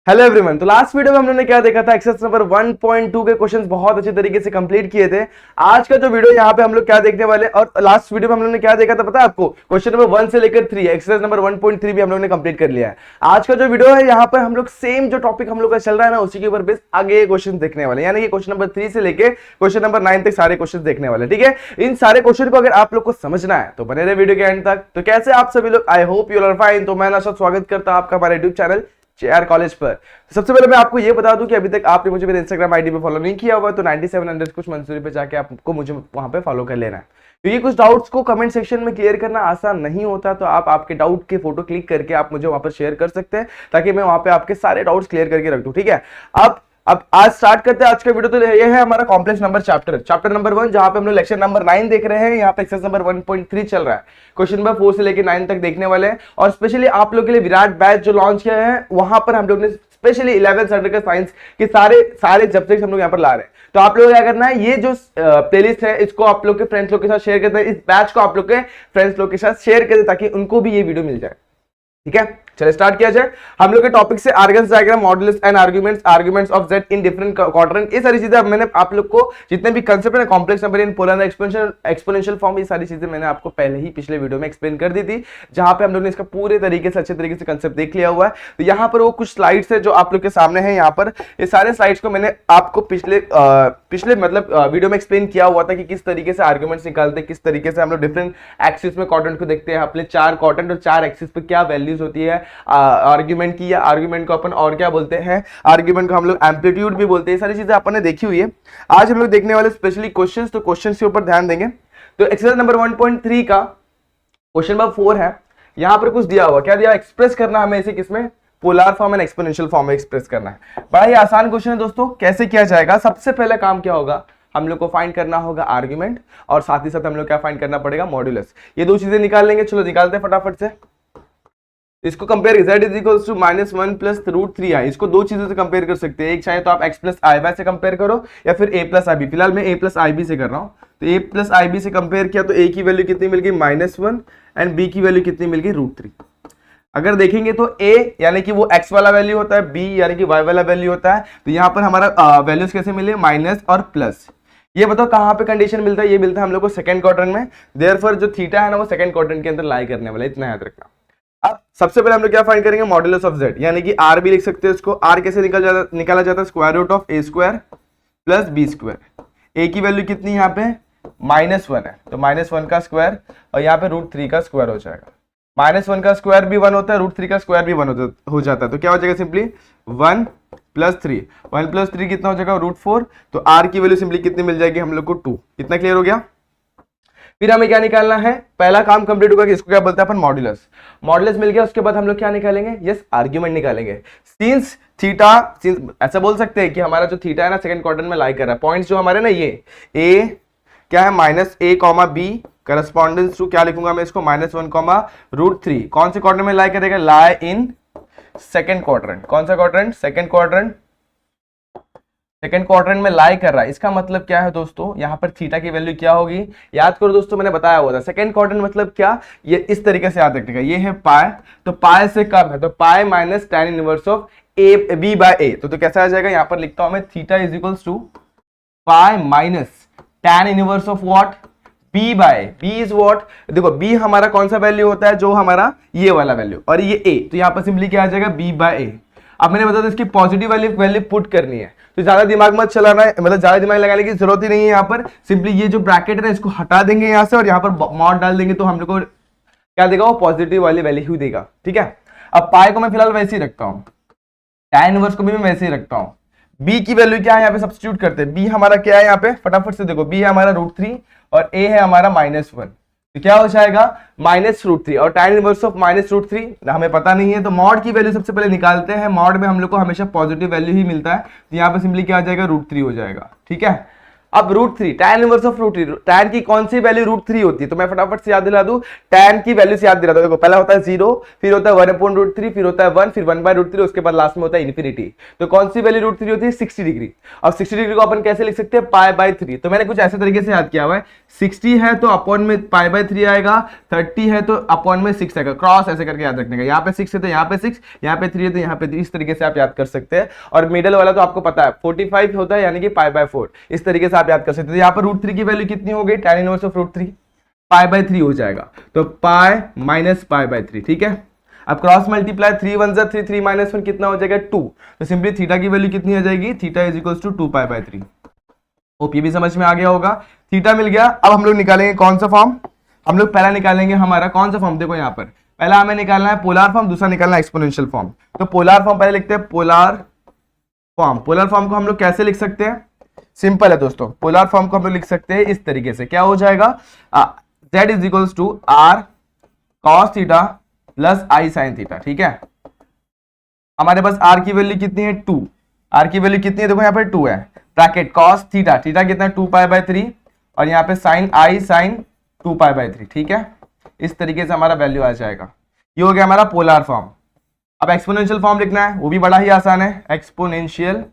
Hello everyone. तो last video में हम लोगों ने क्या देखा था, एक्सरसाइज नंबर 1.2 के क्वेश्चंस बहुत अच्छे तरीके से कंप्लीट किए थे। आज का जो वीडियो यहाँ पे हम लोग क्या देखने वाले, और लास्ट वीडियो में हम लोगों ने क्या देखा था पता है आपको, क्वेश्चन नंबर 1 से लेकर 3 एक्सरसाइज नंबर 1.3 भी हम लोगों ने कंप्लीट कर लिया है। आज का जो वीडियो है यहाँ पर हम लोग सेम जो टॉपिक हम लोग का चल रहा है ना, उसी के ऊपर बेस आगे क्वेश्चन देखने वाले, यानी कि क्वेश्चन नंबर 3 से लेकर क्वेश्चन नंबर 9 तक सारे क्वेश्चन देखने वाले। ठीक है, इन सारे क्वेश्चन को अगर आप लोग को समझना है तो बने रहे वीडियो के एंड तक। तो कैसे आप सभी लोग, I hope you are fine. तो मैं नशा स्वागत करता हूं आपका हमारे यूट्यूब चैनल JR कॉलेज पर। सबसे पहले मैं आपको ये बता दूं कि अभी तक आपने मुझे मेरे इंस्टाग्राम आईडी पे फॉलो नहीं किया हुआ तो 9700 कुछ मंसूरी पे जाके आपको मुझे वहां पे फॉलो कर लेना है, क्योंकि कुछ डाउट्स को कमेंट सेक्शन में क्लियर करना आसान नहीं होता। तो आप आपके डाउट के फोटो क्लिक करके आप मुझे वहां पर शेयर कर सकते हैं, ताकि मैं वहां पे आपके सारे डाउट्स क्लियर करके रख दूं। ठीक है, अब आज स्टार्ट करते हैं आज का वीडियो। तो ये है हमारा कॉम्प्लेक्स नंबर चैप्टर नंबर 1, जहां पे हम लोग लेक्चर नंबर 9 देख रहे हैं। यहाँ पे एक्सरसाइज नंबर 1.3 चल रहा है, क्वेश्चन नंबर 4 से लेकर 9 तक देखने वाले हैं। और स्पेशली आप लोग के लिए विराट बैच जो लॉन्च किया है, वहां पर हम लोग ने स्पेशली 11th स्टैंडर्ड का साइंस के सारे सब्जेक्ट्स हम लोग यहाँ पर ला रहे हैं। तो आप लोग क्या करना है, ये जो प्लेलिस्ट है इसको आप लोग के फ्रेंड्स लोग के साथ शेयर करते हैं, इस बैच को आप लोग के फ्रेंड्स लोग के साथ शेयर करें ताकि उनको भी ये वीडियो मिल जाए। ठीक है, चलिए स्टार्ट किया जाए। हम लोग के टॉपिक से organs diagram, modulus and arguments of Z in different quadrant, ये सारी चीजें मैंने आप लोग को जितने भी कंसेप्ट है, complex number in polar exponential form, ये सारी चीजें मैंने आपको पहले ही पिछले वीडियो में एक्सप्लेन कर दी थी, जहां पे हम लोग ने इसका पूरे तरीके से अच्छे तरीके से कंसेप्ट देख लिया हुआ है। तो यहाँ पर वो कुछ स्लाइड्स है जो आप लोग के सामने है। यहाँ पर ये सारे स्लाइड्स को मैंने आपको पिछले मतलब वीडियो में एक्सप्लेन किया हुआ था कि किस तरीके से आर्ग्यूमेंट्स निकालते हैं, किस तरीके से हम लोग डिफरेंट एक्सिस में क्वाड्रेंट को देखते हैं, अपने 4 क्वाड्रेंट और 4 एक्सिस पे क्या वैल्यूज होती है आर्ग्यूमेंट की, या आर्ग्यूमेंट को अपन और क्या बोलते हैं, आर्ग्यूमेंट को हम लोग एम्पलीट्यूड भी बोलते हैं। सारी चीजें अपन ने देखी हुई है। आज हम लोग देखने वाले स्पेशली क्वेश्चंस, तो क्वेश्चंस के ऊपर ध्यान देंगे। तो एक्सरसाइज नंबर 1.3 का क्वेश्चन नंबर 4 है। यहां पर कुछ दिया हुआ, क्या दिया, एक्सप्रेस करना हमें इसे किसमें, polar form and exponential form में एक्सप्रेस करना है। बड़ा ही आसान क्वेश्चन है दोस्तों। कैसे किया जाएगा, सबसे पहले काम क्या होगा, हम लोग को फाइंड करना होगा आर्ग्यूमेंट, और साथ ही साथ हम लोग क्या फाइंड करना पड़ेगा, मॉड्यूलस। ये दो चीजें निकाल लेंगे। चलो निकालते हैं फटाफट से। इसको compare z is equal to -1 plus √3i, इसको दो चीजों से कंपेयर कर सकते हैं। एक चाहे तो आप x प्लस आई बाय से कंपेयर करो, या फिर a प्लस आई बी। फिलहाल मैं a प्लस आई बी से कर रहा हूं। तो a प्लस आई बी से कंपेयर किया तो a की वैल्यू कितनी मिल गई, -1, एंड b की वैल्यू कितनी मिल गई, √3। अगर देखेंगे तो a यानी कि वो x वाला वैल्यू होता है, b यानी कि y वाला वैल्यू होता है। तो यहाँ पर हमारा वैल्यूज कैसे मिले, माइनस और प्लस। ये बताओ कहां पे कंडीशन मिलता है, ये मिलता है हम लोग को सेकंड क्वाड्रेंट में। देयरफॉर जो थीटा है ना, वो सेकंड क्वाड्रेंट के अंदर लाई करने वाला है, इतना याद रखना। अब सबसे पहले हम लोग क्या फाइंड करेंगे, मॉड्यूलस ऑफ z, यानी कि r भी लिख सकते हैं इसको। r कैसे निकाला जाता है, square root of a square plus b square. a की वैल्यू कितनी यहाँ पे, -1 है, तो -1 का स्क्वायर, और यहाँ पे √3 का स्क्वायर हो जाएगा। -1 का स्क्वायर भी 1 होता है, √3 का स्क्वायर भी 1 हो जाता है। तो क्या हो जाएगा, सिंपली 1 + 3, 1 + 3 कितना हो जाएगा, √4। तो r की वैल्यू सिंपली कितनी मिल जाएगी हम लोग को, 2। इतना क्लियर हो गया। फिर हमें क्या निकालना है, पहला काम कंप्लीट होगा कि इसको क्या बोलते हैं अपन, मॉड्यूलस। मॉड्यूलस मिल गया, उसके बाद हम लोग क्या निकालेंगे, यस, आर्ग्यूमेंट निकालेंगे। सिंस थीटा, ऐसा बोल सकते हैं कि हमारा जो थीटा है ना, सेकंड क्वाड्रेंट में लाई कर रहा है। पॉइंट्स जो हमारे ना, ये a क्या है, -a, b, करस्पॉन्डेंस टू क्या लिखूंगा मैं इसको, -1, √3। कौन से क्वाड्रेंट में लाई करेगा, लाई इन सेकंड क्वाड्रेंट। कौन सा quadrant, second quadrant. Second quadrant में लाई कर रहा है, इसका मतलब क्या है दोस्तों, यहाँ पर थीटा की वैल्यू क्या होगी, याद करो दोस्तों, मैंने बताया हुआ था सेकंड क्वाड्रेंट मतलब क्या, ये इस तरीके से याद रखिएगा। ये है पाई, तो पाई से कम है, तो pi minus tan inverse of b by a। तो कैसा आ जाएगा, यहाँ पर लिखता हूं मैं, theta is equals to pi minus tan inverse of what, b by b is what, देखो b हमारा कौन सा वैल्यू होता है, जो हमारा ये वाला वैल्यू, और ये a, तो यहाँ पर सिंपली क्या आ जाएगा, b बाय a। अब मैंने बताया इसकी पॉजिटिव वैल्यू पुट करनी है, तो ज्यादा दिमाग मत चलाना है, मतलब ज्यादा दिमाग लगाने की जरूरत ही नहीं है। यहाँ पर सिंपली ये जो ब्रैकेट है ना, इसको हटा देंगे यहाँ से, और यहाँ पर मॉड डाल देंगे, तो हम लोग को क्या देगा, वो पॉजिटिव वाली वैल्यू देगा। ठीक है, अब पाई को मैं फिलहाल वैसे ही रखता हूँ, tan इनवर्स को भी मैं वैसे ही रखता हूँ। b की वैल्यू क्या है, यहाँ पे सब्स्टिट्यूट करते हैं। b हमारा क्या है, यहाँ पे फटाफट से देखो, b है हमारा √3 और a है हमारा -1, तो क्या हो जाएगा, -√3, और tan इनवर्स ऑफ -√3 हमें पता नहीं है, तो मॉड की वैल्यू सबसे पहले निकालते हैं। मॉड में हम लोग को हमेशा पॉजिटिव वैल्यू ही मिलता है, तो यहाँ पे सिंपली क्या आ जाएगा, √3 हो जाएगा। ठीक है, अब √3 tan इनवर्स ऑफ √3, tan की कौन सी वैल्यू √3 होती है, तो मैं फटाफट से याद दिला दूं, tan की वैल्यू से याद दिला दूं। देखो पहला होता है 0, फिर होता है 1/√3, फिर होता है 1, फिर 1/√3, उसके बाद लास्ट में होता है इन्फिनिटी। तो कौन सी वैल्यू √3 होती है, 60 डिग्री। अब 60 डिग्री को अपन कैसे लिख सकते हैं, π/3। तो मैंने कुछ ऐसे तरीके से याद किया हुआ है, 60 है तो अपॉन में π/3 आएगा, 30 है तो अपॉन में 6 आएगा, क्रॉस ऐसे करके याद रखने का। यहाँ पे 6 है तो यहाँ पे 6, यहाँ पे 3 है तो यहाँ पे 3, इस तरीके से आप याद कर सकते हैं। और मिडल वाला तो आपको पता है 45 होता है, यानी कि π/4, इस तरीके से आप याद कर सकते हैं। यहाँ पर √3 की वैल्यू कितनी हो गई, tan इनवर्स ऑफ √3 π/3 हो जाएगा, तो π माइनस π/3, ठीक है। अब क्रॉस मल्टीप्लाई, 3 1 जा 3, 3 - 1 कितना हो जाएगा 2, तो सिंपली थीटा की वैल्यू कितनी हो जाएगी, theta is equal to 2π/3। Hope ये भी समझ में आ गया होगा, थीटा मिल गया। अब हम लोग निकालेंगे कौन सा फॉर्म, हम लोग पहला निकालेंगे हमारा कौन सा फॉर्म, देखो यहाँ पर पहला हमें निकालना है पोलर फॉर्म, दूसरा निकालना है एक्सपोनेंशियल फॉर्म। तो पोलर फॉर्म पहले लिखते हैं, पोलर फॉर्म। पोलर फॉर्म को हम लोग कैसे लिख सकते हैं, सिंपल है दोस्तों, पोलर फॉर्म को हम लोग लिख सकते हैं इस तरीके से, क्या हो जाएगा, z is equal to r cos theta plus i sin theta, ठीक है। हमारे पास r की वैल्यू कितनी है 2, r की वैल्यू कितनी है, देखो यहाँ पर 2 है, ब्रैकेट cos थीटा, थीटा कितना है 2π/3, और यहाँ पे sin i sin 2π/3, ठीक है। इस तरीके से हमारा वैल्यू आ जाएगा, ये हो गया हमारा पोलर फॉर्म। अब एक्सपोनेंशियल फॉर्म लिखना है, वो भी बड़ा ही आसान है, एक्सपोनेंशियल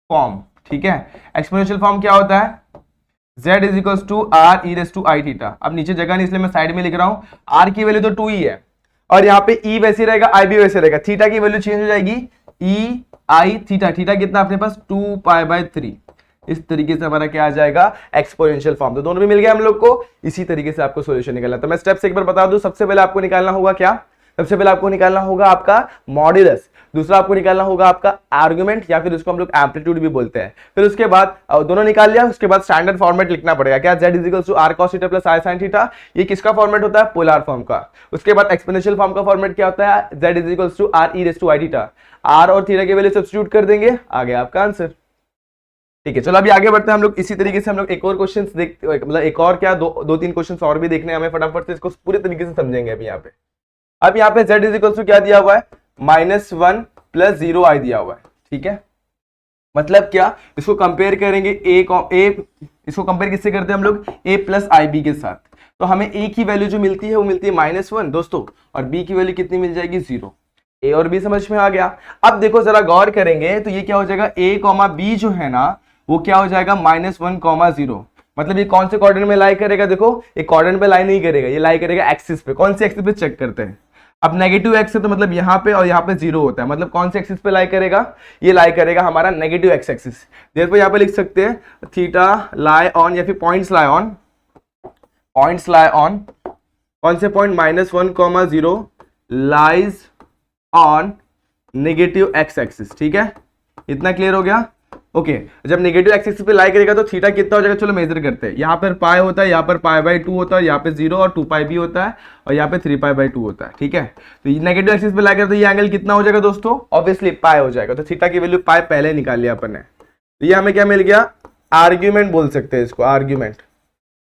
फॉर्म, ठीक है। एक्सपोनेंशियल फॉर्म क्या होता है, z is equal to r e⁻i theta. अब नीचे जगह नहीं इसलिए मैं साइड में लिख रहा हूं, r की वैल्यू तो 2 ही है, और यहाँ पे e वैसे रहेगा, i भी वैसे रहेगा, थीटा की वैल्यू चेंज हो जाएगी, e i थीटा, थीटा कितना अपने पास 2π/3। इस तरीके से हमारा क्या आ जाएगा, एक्सपोनेंशियल फॉर्म। तो दोनों भी मिल गया हम लोग को, इसी तरीके से आपको सॉल्यूशन निकालना। तो मैं स्टेप्स एक बार बता दूं, सबसे पहले आपको निकालना होगा क्या, सबसे पहले आपको निकालना होगा आपका मॉड्यूलस, दूसरा आपको निकालना होगा आपका आर्गुमेंट, या फिर उसको हम लोग एम्पलीट्यूड भी बोलते हैं। फिर उसके बाद दोनों निकाल लिया, उसके बाद स्टैंडर्ड फॉर्मेट लिखना पड़ेगा, क्या, z is equal to r cos theta plus i sin theta. ये किसका फॉर्मेट होता है, पोलर फॉर्म का। उसके बाद एक्सपोनेंशियल फॉर्म का फॉर्मेट क्या होता है, z is equal to r e⁻i theta, r और थीटा की वैल्यू सब्स्टिट्यूट कर देंगे, आ गया आपका आंसर। ठीक है, चलो अभी आगे बढ़ते हैं हम लोग। इसी तरीके से हम लोग एक और क्वेश्चन देख, मतलब एक और क्या, दो तीन क्वेश्चन और भी देखने हमें, फटाफट से इसको पूरे तरीके से समझेंगे। अभी यहाँ पे z इज इक्वल टू क्या दिया हुआ है, -1 + 0i दिया हुआ है, ठीक है। मतलब क्या, इसको कंपेयर करेंगे इसको कंपेयर किससे करते हैं हम लोग, a + ib के साथ। तो हमें a की वैल्यू जो मिलती है वो मिलती है -1 दोस्तों, और b की वैल्यू कितनी मिल जाएगी, 0। a और b समझ में आ गया। अब देखो जरा गौर करेंगे तो ये क्या हो जाएगा, a, b जो है ना वो क्या हो जाएगा, -1, 0। मतलब ये कौन से क्वाड्रेंट में लाई करेगा, देखो ये क्वाड्रेंट पे लाई नहीं करेगा, ये लाई करेगा एक्सिस पे। कौन से एक्सिस पे, चेक करते हैं। अब नेगेटिव एक्स है तो मतलब यहाँ पे और यहाँ पे 0 होता है, मतलब कौन से एक्सिस पे लाई करेगा, ये लाई करेगा हमारा नेगेटिव एक्स एक्सिस। देयरफॉर यहाँ पे लिख सकते हैं थीटा लाई ऑन, या फिर पॉइंट्स लाई ऑन, कौन से point, -1, 0 lies on negative x axis, ठीक है। इतना क्लियर हो गया, ओके। जब नेगेटिव एक्सिस पे लाई करेगा तो थीटा कितना हो जाएगा, चलो मेजर करते हैं। यहाँ पर पाई होता है, यहाँ पर π/2 होता है, यहाँ पे 0 और 2π भी होता है, और यहाँ पे 3π/2 होता है, ठीक है। तो नेगेटिव एक्सिस पे लाई करें तो ये एंगल कितना हो जाएगा दोस्तों, ऑब्वियसली पाई हो जाएगा। तो थीटा की वैल्यू पाई पहले निकाल लिया अपन ने, तो ये हमें क्या मिल गया, आर्ग्यूमेंट बोल सकते हैं इसको, आर्ग्यूमेंट।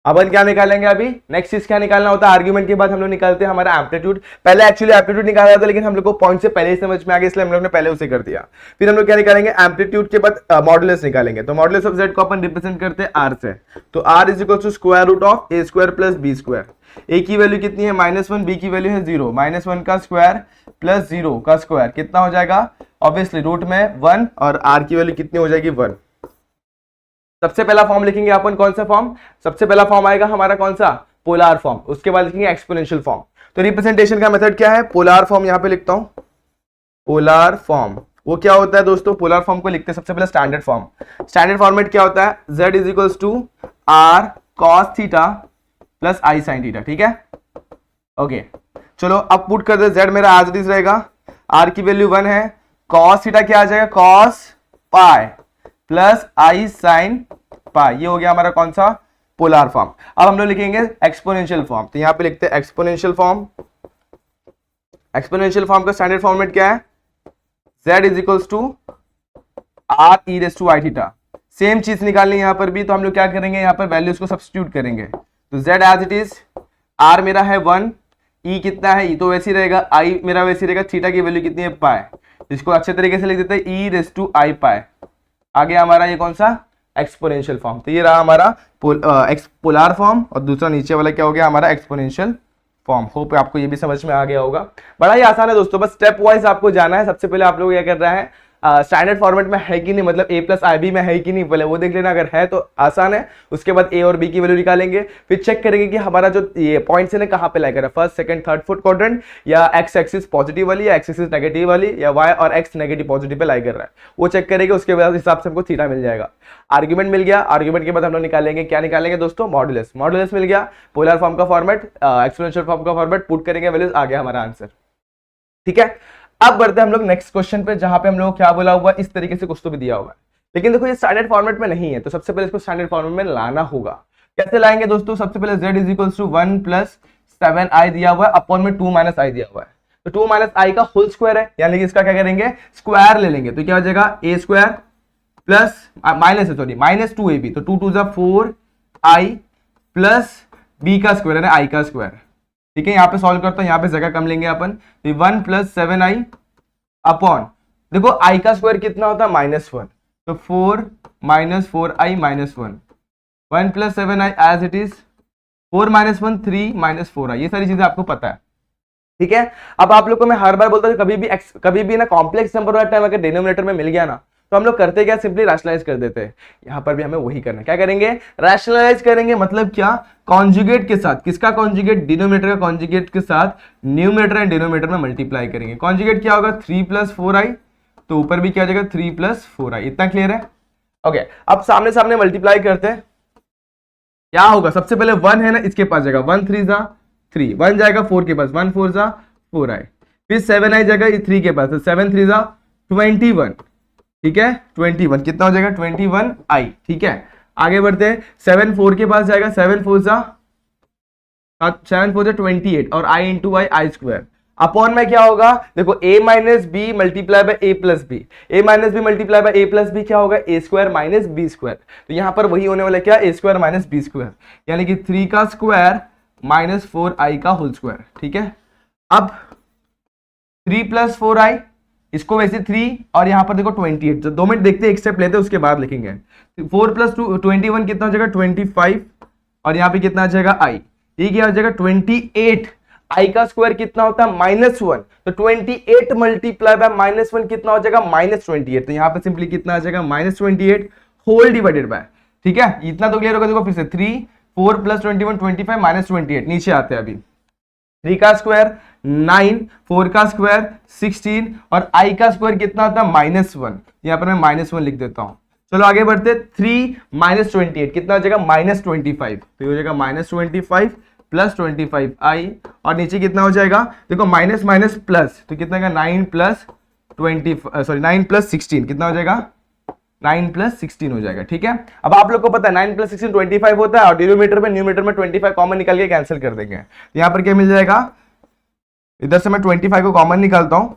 अपन क्या निकालेंगे अभी, नेक्स्ट चीज क्या निकालना होता है, आर्ग्यूमेंट के बाद हम लोग निकालते हैं हमारा एम्पलीट्यूड। पहले एक्चुअली एम्पलीट्यूड निकाला था, लेकिन हम लोग को पॉइंट से पहले ही समझ में आ गया, इसलिए हम लोग ने पहले उसे कर दिया। फिर हम लोग क्या निकालेंगे, एम्पलीट्यूड के बाद मॉडुलस निकालेंगे। तो मॉडुलस ऑफ z को अपन रिप्रेजेंट करते हैं r से, तो r is equal to square root of a² plus b²। a की वैल्यू कितनी है, -1, b की वैल्यू है 0, -1 का स्क्वायर प्लस 0 का स्क्वायर कितना हो जाएगा, ऑब्वियसली रूट में 1, और r की वैल्यू कितनी हो जाएगी, 1। सबसे पहला फॉर्म लिखेंगे अपन, कौन सा फॉर्म, सबसे पहला फॉर्म आएगा हमारा कौन सा, पोलर फॉर्म। उसके बाद लिखेंगे एक्सपोनेंशियल फॉर्म। तो रिप्रेजेंटेशन का मेथड क्या है, पोलर फॉर्म, यहाँ पे लिखता हूं पोलर फॉर्म। वो क्या होता है दोस्तों, पोलर फॉर्म को लिखते हैं सबसे पहले स्टैंडर्ड फॉर्म। स्टैंडर्ड फॉर्मेट क्या होता है, z is equal to r cos theta plus i sin theta, ठीक है, ओके। चलो अब पुट कर दे, z मेरा एज इट इज रहेगा, r की वैल्यू 1 है, cos थीटा क्या आ जाएगा, cos pi plus i sin pi, ये हो गया हमारा कौन सा, पोलर फॉर्म। अब हम लोग लिखेंगे एक्सपोनेंशियल फॉर्म, तो यहां पे लिखते हैं एक्सपोनेंशियल फॉर्म। एक्सपोनेंशियल फॉर्म का स्टैंडर्ड फॉर्मेट क्या है, z is equals to r e⁻i theta. Same चीज निकालनी है यहां पर भी, तो हम लोग क्या करेंगे, यहां पर वैल्यूज को सब्स्टिट्यूट करेंगे। तो z as it is, r मेरा है 1, e कितना है, e तो वैसे ही रहेगा, i मेरा वैसे ही रहेगा, थीटा की वैल्यू कितनी है, पाई। इसको अच्छे तरीके से लिख देते हैं e⁻i पाई, आगे हमारा ये कौन सा एक्सपोनेंशियल फॉर्म, तो ये रहा हमारा पोलर फॉर्म और दूसरा नीचे वाला क्या हो गया हमारा एक्सपोनेंशियल फॉर्म। होप आपको ये भी समझ में आ गया होगा। बड़ा ही आसान है दोस्तों, बस स्टेप वाइज आपको जाना है। सबसे पहले आप लोग क्या कर रहे हैं, स्टैंडर्ड फॉर्मेट में है कि नहीं, मतलब a प्लस आई बी में है कि नहीं, पहले वो देख लेना, अगर है तो आसान है। उसके बाद a और b की वैल्यू निकालेंगे, फिर चेक करेंगे कि हमारा जो ये पॉइंट्स है ना कहाँ पे लाई कर रहा है, first second third fourth quadrant, या एक्स एक्सिस पॉजिटिव वाली या एक्स एक्सिस नेगेटिव वाली, या y और x नेगेटिव पॉजिटिव पे लाई कर रहा है, वो चेक करेंगे। उसके बाद हिसाब से हमको थीटा मिल जाएगा। आर्ग्यूमेंट मिल गया, आर्ग्यूमेंट के बाद हम लोग निकालेंगे, क्या निकालेंगे दोस्तों, मॉडुलस। मॉडुलस मिल गया, पोलर फॉर्म का फॉर्मेट, एक्सपोनेंशियल फॉर्म का फॉर्मेट, पुट करेंगे वैल्यूज, आ गया हमारा आंसर। ठीक है, अब बढ़ते हैं हम लोग नेक्स्ट क्वेश्चन पे, जहां पे हम लोग क्या बोला हुआ, इस तरीके से कुछ तो भी दिया हुआ है, लेकिन देखो ये स्टैंडर्ड फॉर्मेट में नहीं है, तो सबसे पहले इसको स्टैंडर्ड फॉर्मेट में लाना होगा। कैसे लाएंगे दोस्तों, सबसे पहले z is equal to 1 plus 7i दिया हुआ है, अपॉन में 2 माइनस आई दिया हुआ है, तो 2 माइनस आई का होल स्क्वायर है, यानी कि इसका क्या करेंगे, स्क्वायर ले लेंगे, तो क्या हो जाएगा a square plus minus 2ab, तो 2 2 जा 4i प्लस b का स्क्वायर है, i का स्क्वायर। ठीक है, यहाँ पे सॉल्व करता हूं, यहाँ पे जगह कम लेंगे अपन, 1 प्लस 7i अपॉन, देखो i का स्क्वायर कितना होता है -1, तो 4 minus 4i minus 1, 1 plus 7i as it is, 4 minus 1 3 minus 4i, ये सारी चीजें आपको पता है। ठीक है, अब आप लोग को मैं हर बार बोलता हूँ, कभी भी ना कॉम्प्लेक्स नंबर वाला टाइम अगर डिनोमिनेटर में मिल गया ना, तो हम लोग करते क्या, सिंपली रैशनलाइज कर देते हैं। यहां पर भी हमें वही करना है, क्या करेंगे, रैशनलाइज करेंगे, मतलब क्या, कॉन्जुगेट के साथ, किसका कॉन्जुगेट, डिनोमिनेटर का कॉन्जुगेट के साथ न्यूमरेटर एंड डिनोमिनेटर में मल्टीप्लाई करेंगे। कॉन्जुगेट क्या होगा, 3 प्लस 4i, तो ऊपर भी क्या हो जाएगा 3 प्लस 4i, इतना क्लियर है। ओके, अब सामने सामने मल्टीप्लाई करते हैं, क्या होगा, सबसे पहले 1 है ना, इसके पास जाएगा, 1 3 जा 3, 1 जाएगा 4 के पास, 1 4 जा 4i, फिर 7i जाएगा 3 के पास, तो 7 3 जा 21, ठीक है, 21 कितना हो जाएगा 21i। ठीक है, आगे बढ़ते हैं, 7 4 के पास जाएगा, 7 4 जा 28 और i into I square, upon में क्या होगा, देखो a minus B multiply by a plus B, a minus B multiply by a plus B क्या होगा, a square minus B square, तो यहां पर वही होने वाला क्या, a square minus B square, यानी कि 3 का स्क्वायर माइनस 4i का होल स्क्वायर। ठीक है, अब 3 प्लस 4i, इसको वैसे 3 और यहां पर देखो 28, तो 2 मिनट देखते हैं, एक स्टेप लेते हैं, उसके बाद लिखेंगे। 4 प्लस 21 कितना हो जाएगा 25, और यहाँ पे कितना आ जाएगा i, ये क्या हो जाएगा 28, i का स्क्वायर कितना होता है -1, तो 28 मल्टीप्लाई बाय -1 कितना हो जाएगा -28, तो यहाँ पे सिंपली कितना आ जाएगा -28 होल डिवाइडेड बाय। ठीक है, इतना तो क्लियर होगा। देखो फिर से 3 4 प्लस 21 25 -28, नीचे आते हैं अभी, 3 का स्क्वायर 9, 4 का स्क्वायर 16 और i का स्क्वायर कितना होता है -1, यहाँ पर मैं -1 लिख देता हूं। चलो आगे बढ़ते, 3 माइनस 28 कितना हो जाएगा -25, तो ये हो जाएगा -25 प्लस 25i, और नीचे कितना हो जाएगा, देखो माइनस माइनस प्लस, तो कितना होगा 9 प्लस 16 कितना हो जाएगा 9 प्लस 16 हो जाएगा। ठीक है, अब आप लोग को पता है 9 प्लस 16 25 होता है, और डिनोमिनेटर में न्यूमरेटर में 25 कॉमन निकाल के कैंसिल कर देंगे, तो यहाँ पर क्या मिल जाएगा, इधर से मैं 25 को कॉमन निकालता हूं,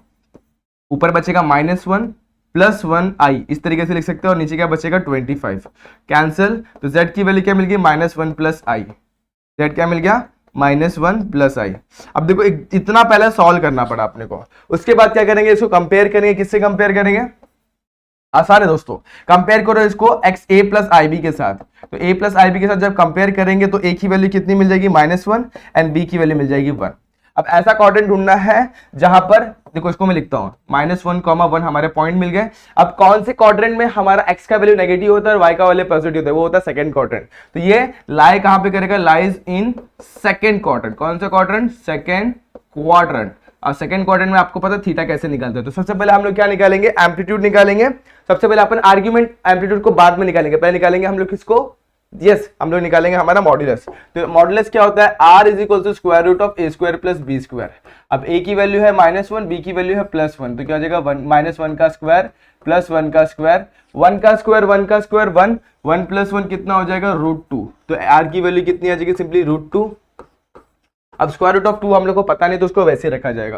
ऊपर बचेगा -1 प्लस 1i, इस तरीके से लिख सकते हैं, और नीचे क्या बचेगा 25 कैंसिल, तो z की वैल्यू क्या मिल गई -1 प्लस i, z क्या मिल गया -1 प्लस i। अब देखो इतना पहले सॉल्व करना पड़ा अपने को, उसके बाद क्या करेंगे, इसको कंपेयर करेंगे, किससे कंपेयर करेंगे, आसान है दोस्तों, कंपेयर करो इसको x a plus I B के साथ, तो a प्लस आई बी के साथ जब कंपेयर करेंगे तो a की वैल्यू कितनी मिल जाएगी -1 एंड b की वैल्यू मिल जाएगी 1। अब ऐसा क्वाड्रेंट ढूंढना है जहां पर, देखो इसको मैं लिखता हूं -1, 1 हमारे पॉइंट मिल गए। अब कौन से क्वाड्रेंट में हमारा x का वैल्यू नेगेटिव होता है और y का वैल्यू पॉजिटिव होता है, वो होता है सेकंड क्वाड्रेंट, तो ये लाई कहां पे करेगा, लाइज इन सेकंड क्वाड्रेंट। कौन सा क्वाड्रेंट, सेकंड क्वाड्रेंट। और सेकंड क्वाड्रेंट में आपको पता थीटा कैसे निकालते हैं, तो सबसे पहले हम लोग क्या निकालेंगे, एम्पलीट्यूड निकालेंगे। सबसे पहले अपन आर्ग्यूमेंट एम्पलीट्यूड को बाद में निकालेंगे, पहले निकालेंगे हम लोग किसको, हम लोग निकालेंगे हमारा मॉड्यूलस। तो मॉड्यूलस क्या होता है, r is equal to square root of a square plus b square. अब a की वैल्यू है -1, b की वैल्यू है +1, तो क्या हो जाएगा -1 का स्क्वायर प्लस 1 का स्क्वायर, 1 का स्क्वायर 1 का स्क्वायर 1, 1 प्लस 1 कितना हो जाएगा √2, तो r की वैल्यू कितनी आ जाएगी, सिंपली √2। अब स्क्वायर रूट ऑफ 2 हम लोग को पता नहीं, तो उसको वैसे रखा जाएगा।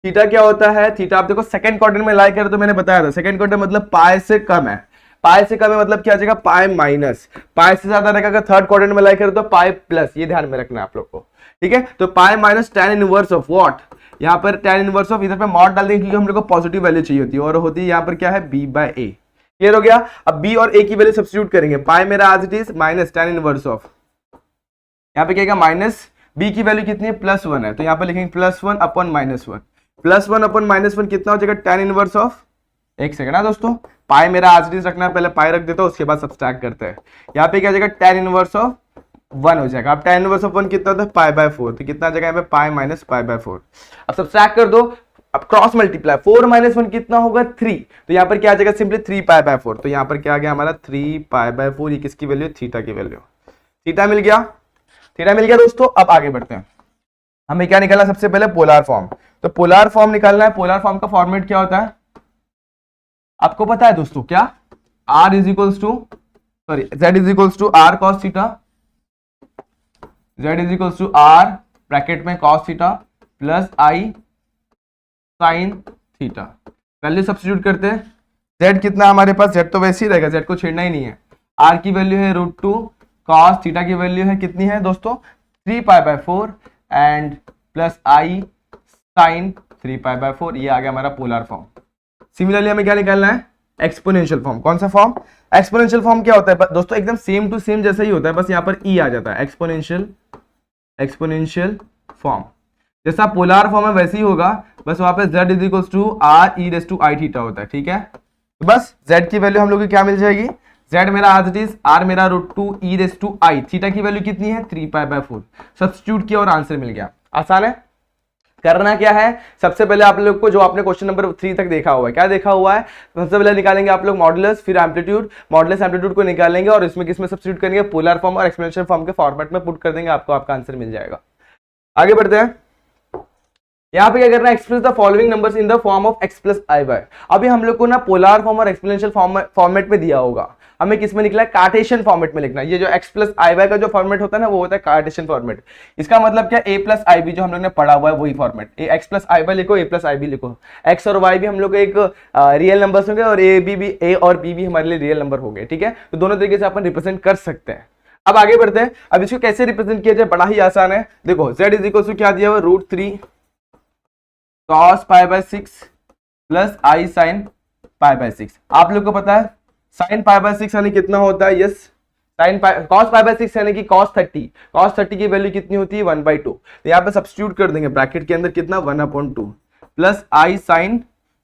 थीटा क्या होता है, थीटा आप देखो सेकंड क्वाड्रेंट में लाई कर, तो मैंने बताया था सेकंड क्वाड्रेंट मतलब पाई से कम है, पाई से कम है मतलब क्या आ जाएगा पाई माइनस, पाई से ज्यादा रहेगा थर्ड क्वाड्रेंट में लाई कर तो पाई प्लस, ये ध्यान में रखना है आप लोग को। ठीक है, तो pi minus tan inverse of what, यहाँ पर tan इनवर्स ऑफ, इधर पे मॉड डाल देंगे क्योंकि हम लोग को पॉजिटिव वैल्यू चाहिए होती है, और होती है यहाँ पर क्या है b/a, क्लियर हो गया। अब b और a की वैल्यू सब्स्टिट्यूट करेंगे, पाई मेरा as it is minus tan inverse of, यहाँ पे क्या आएगा माइनस, b की वैल्यू कितनी है +1 है, तो यहाँ पे लिखेंगे +1 अपॉन -1, +1 अपॉन -1 कितना हो जाएगा tan इनवर्स ऑफ, एक सेकंड है दोस्तों, पाई मेरा एज इट इज रखना है, पहले पाई रख देता हूं उसके बाद सब्सट्रैक्ट करते हैं। यहाँ पे क्या हो जाएगा tan इनवर्स ऑफ 1 हो जाएगा। अब tan इनवर्स ऑफ 1 कितना होता है π/4, तो कितना आ जाएगा यहाँ पे पाई माइनस π/4। अब सब्सट्रैक्ट कर दो, अब क्रॉस मल्टीप्लाई, 4 - 1 कितना होगा 3, तो यहाँ पर क्या आ जाएगा सिंपली 3π/4, तो यहाँ पर क्या आ गया हमारा 3π/4, ये किसकी वैल्यू, थीटा की वैल्यू, थीटा मिल गया, थीटा मिल गया दोस्तों। अब आगे बढ़ते हैं, हमें क्या निकालना सबसे पहले पोलर फॉर्म, तो पोलर फॉर्म निकालना है। पोलर फॉर्म का फॉर्मेट क्या होता है आपको पता है दोस्तों, क्या r is equals to sorry z is equals to r cos theta, z is equals to r bracket में cos theta plus i sin theta, value substitute करते हैं। z कितना हमारे पास, z तो वैसे ही रहेगा, z को छेड़ना ही नहीं है। r की वैल्यू है √2, cos थीटा की वैल्यू है कितनी है दोस्तों 3π/4 एंड प्लस i sin 3π/4, ये आ गया हमारा पोलर फॉर्म। सिमिलरली हमें क्या निकालना है, एक्सपोनेंशियल फॉर्म। कौन सा फॉर्म, एक्सपोनेंशियल फॉर्म क्या होता है दोस्तों, एकदम सेम टू सेम जैसा ही होता है, बस यहाँ पर ई आ जाता है, एक्सपोनेंशियल फॉर्म। जैसा पोलर फॉर्म है वैसे ही होगा, बस वहां पे z is equals to r e⁻i theta होता है, ठीक है। तो बस z की वैल्यू हम लोग की क्या मिल जाएगी, z मेरा एज इट इज, r मेरा √2 e⁻i, थीटा की वैल्यू कितनी है 3π/4, सब्स्टिट्यूट किया और आंसर मिल गया। आसान है। करना क्या है, सबसे पहले आप लोग को जो आपने क्वेश्चन नंबर 3 तक देखा हुआ है, क्या देखा हुआ है, सबसे पहले निकालेंगे आप लोग मॉडुलस, फिर एम्पलीट्यूड, मॉडुलस एम्पलीट्यूड को निकालेंगे और इसमें किसमें सब्स्टिट्यूट करेंगे, पोलर फॉर्म और एक्सपोनेंशियल फॉर्म के फॉर्मेट में पुट कर देंगे, आपको आपका आंसर मिल जाएगा। आगे बढ़ते हैं, यहाँ पे क्या करना है, express the following numbers in the form of x + i/। अभी हम लोग को ना पोलर फॉर्म और एक्सपोनेंशियल फॉर्मेट में दिया होगा, हमें किस में निकला है, कार्टेशियन फॉर्मेट में लिखना है। ये जो x + i/y का जो फॉर्मेट होता है ना, वो होता है कार्टेशियन फॉर्मेट। इसका मतलब क्या, a + ib जो हम लोग ने पढ़ा हुआ है वही फॉर्मेट, x + i/y लिखो, a + ib लिखो, x और y भी हम लोग एक रियल नंबर्स होंगे और a और b भी हमारे लिए रियल नंबर हो गए, ठीक है। तो दोनों तरीके से अपन रिप्रेजेंट कर सकते हैं। अब आगे बढ़ते हैं, अब इसको कैसे रिप्रेजेंट किया जाए, बड़ा ही आसान है। देखो z इज इक्वल टू क्या दिया हुआ, √3 cos π/6 प्लस i sin π/6। आप लोग को पता है sin π/6 यानी कितना होता है, यस cos π/6 यानी कि cos 30 की वैल्यू कितनी होती है 1/2, तो यहाँ पे सब्स्टिट्यूट कर देंगे, ब्रैकेट के अंदर कितना 1/2 प्लस i sin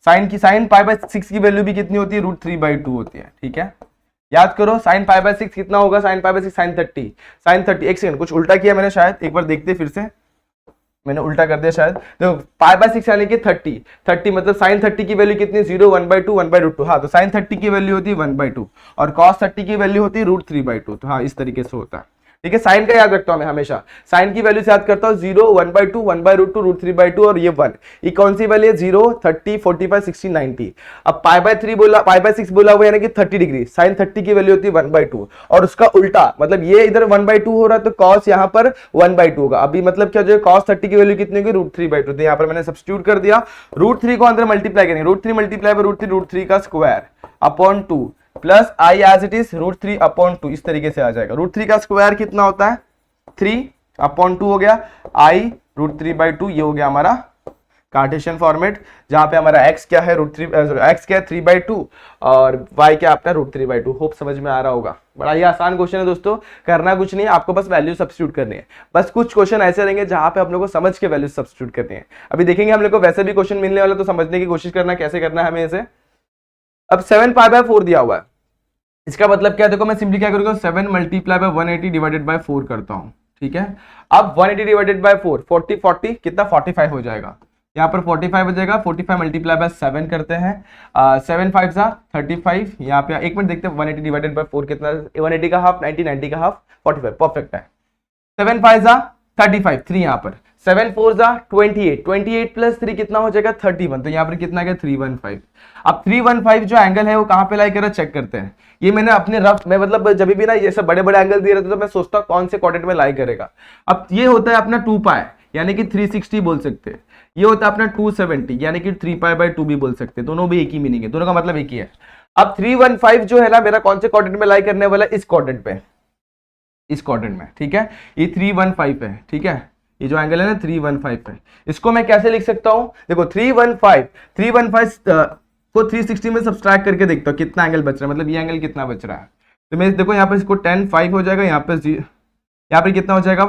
π/6 की वैल्यू भी कितनी होती है √3/2 होती है, ठीक है। याद करो sin π/6 कितना होगा, sin π/6 sin 30, एक सेकंड कुछ उल्टा किया मैंने शायद, एक बार देखते फिर से, मैंने उल्टा कर दिया शायद। देखो π/6 यानी कि 30 मतलब sin 30 की वैल्यू कितनी 0 1/2 1/2, हाँ तो sin 30 की वैल्यू होती है 1/2 और cos 30 की वैल्यू होती है √3/2, तो हाँ इस तरीके से होता है, ठीक है। साइन का याद रखता हूं मैं हमेशा, साइन की वैल्यू से याद करता हूं 0 1/2 1/2 √3/2 और ये 1, ये कौन सी वैल्यू है 0 30 45 60 90। अब π/6 बोला हुआ यानी कि 30 डिग्री, साइन 30 की वैल्यू होती है 1/2 और उसका उल्टा मतलब ये इधर 1/2 हो रहा है तो cos यहाँ पर 1/2 होगा। अभी मतलब क्या जो cos 30 की वैल्यू कितनी होगी √3/2, तो यहाँ पर मैंने सब्स्टिट्यूट कर दिया, √3 को अंदर मल्टीप्लाई करेंगे, √3 मल्टीप्लाई बाय √3 का square upon 2 plus I as it is √3/2, इस तरीके से आ जाएगा। √3 का स्क्वायर कितना होता है 3/2 हो गया, आई √3/2, ये हो गया हमारा कार्टेशियन फॉर्मेट, जहां पे हमारा x क्या है x क्या है 3/2 और y क्या आपका √3/2। होप समझ में आ रहा होगा, बड़ा ही आसान क्वेश्चन है दोस्तों, करना कुछ नहीं है, आपको बस वैल्यू सब्स्टिट्यूट करनी है। बस कुछ क्वेश्चन ऐसे रहेंगे जहां पे आप लोगों को समझ के वैल्यू सब्स्टिट्यूट करनी है। अभी देखेंगे हम लोग को वैसे भी क्वेश्चन मिलने वाला, तो समझने की कोशिश करना कैसे करना है हमें इसे। अब 7π/4 दिया हुआ है, इसका मतलब क्या है, देखो मैं सिंपली क्या करूंगा 7 मल्टीप्लाई बाय 180 डिवाइडेड बाय 4 करता हूं, ठीक है। अब 180 डिवाइडेड बाय 4 40 कितना 45 हो जाएगा, यहाँ पर 45 हो जाएगा, 45 मल्टीप्लाई बाय 7 करते हैं, 7 5 सा 35, यहाँ पे एक मिनट देखते हैं 180 डिवाइडेड बाय 4 कितना, 180 का हाफ 90, 90 का हाफ 45, परफेक्ट है। 7 5 सा 35, 3 यहाँ पर, 7 4 सा 28, 28 प्लस 3 कितना हो जाएगा 31, तो यहाँ पर कितना गया 315। अब 315 जो एंगल है वो कहाँ पे लाई कर रहा चेक करते हैं। ये मैंने अपने रफ में मतलब जब भी ना ये सब बड़े बड़े एंगल दिए रहते तो मैं सोचता कौन से क्वाड्रेंट में लाई करेगा। अब ये होता है अपना 2π यानी कि 360 बोल सकते हैं, ये होता है अपना 270 यानी कि 3π/2 भी बोल सकते हैं, दोनों भी एक ही मीनिंग है, दोनों का मतलब एक ही है। अब 315 जो है ना मेरा कौन से क्वाड्रेंट में लाई करने वाला, इस क्वाड्रेंट पे, इस क्वाड्रेंट में, ठीक है। ये 315 है, ठीक है, ये जो एंगल है ना 315 है, इसको मैं कैसे लिख सकता हूं, देखो 315 को 360 में सब्सट्रैक्ट करके देखता हूँ कितना एंगल बच रहा है, मतलब ये एंगल कितना बच रहा है। तो मैं देखो यहाँ पे इसको 10 5 हो जाएगा, यहाँ पे कितना हो जाएगा,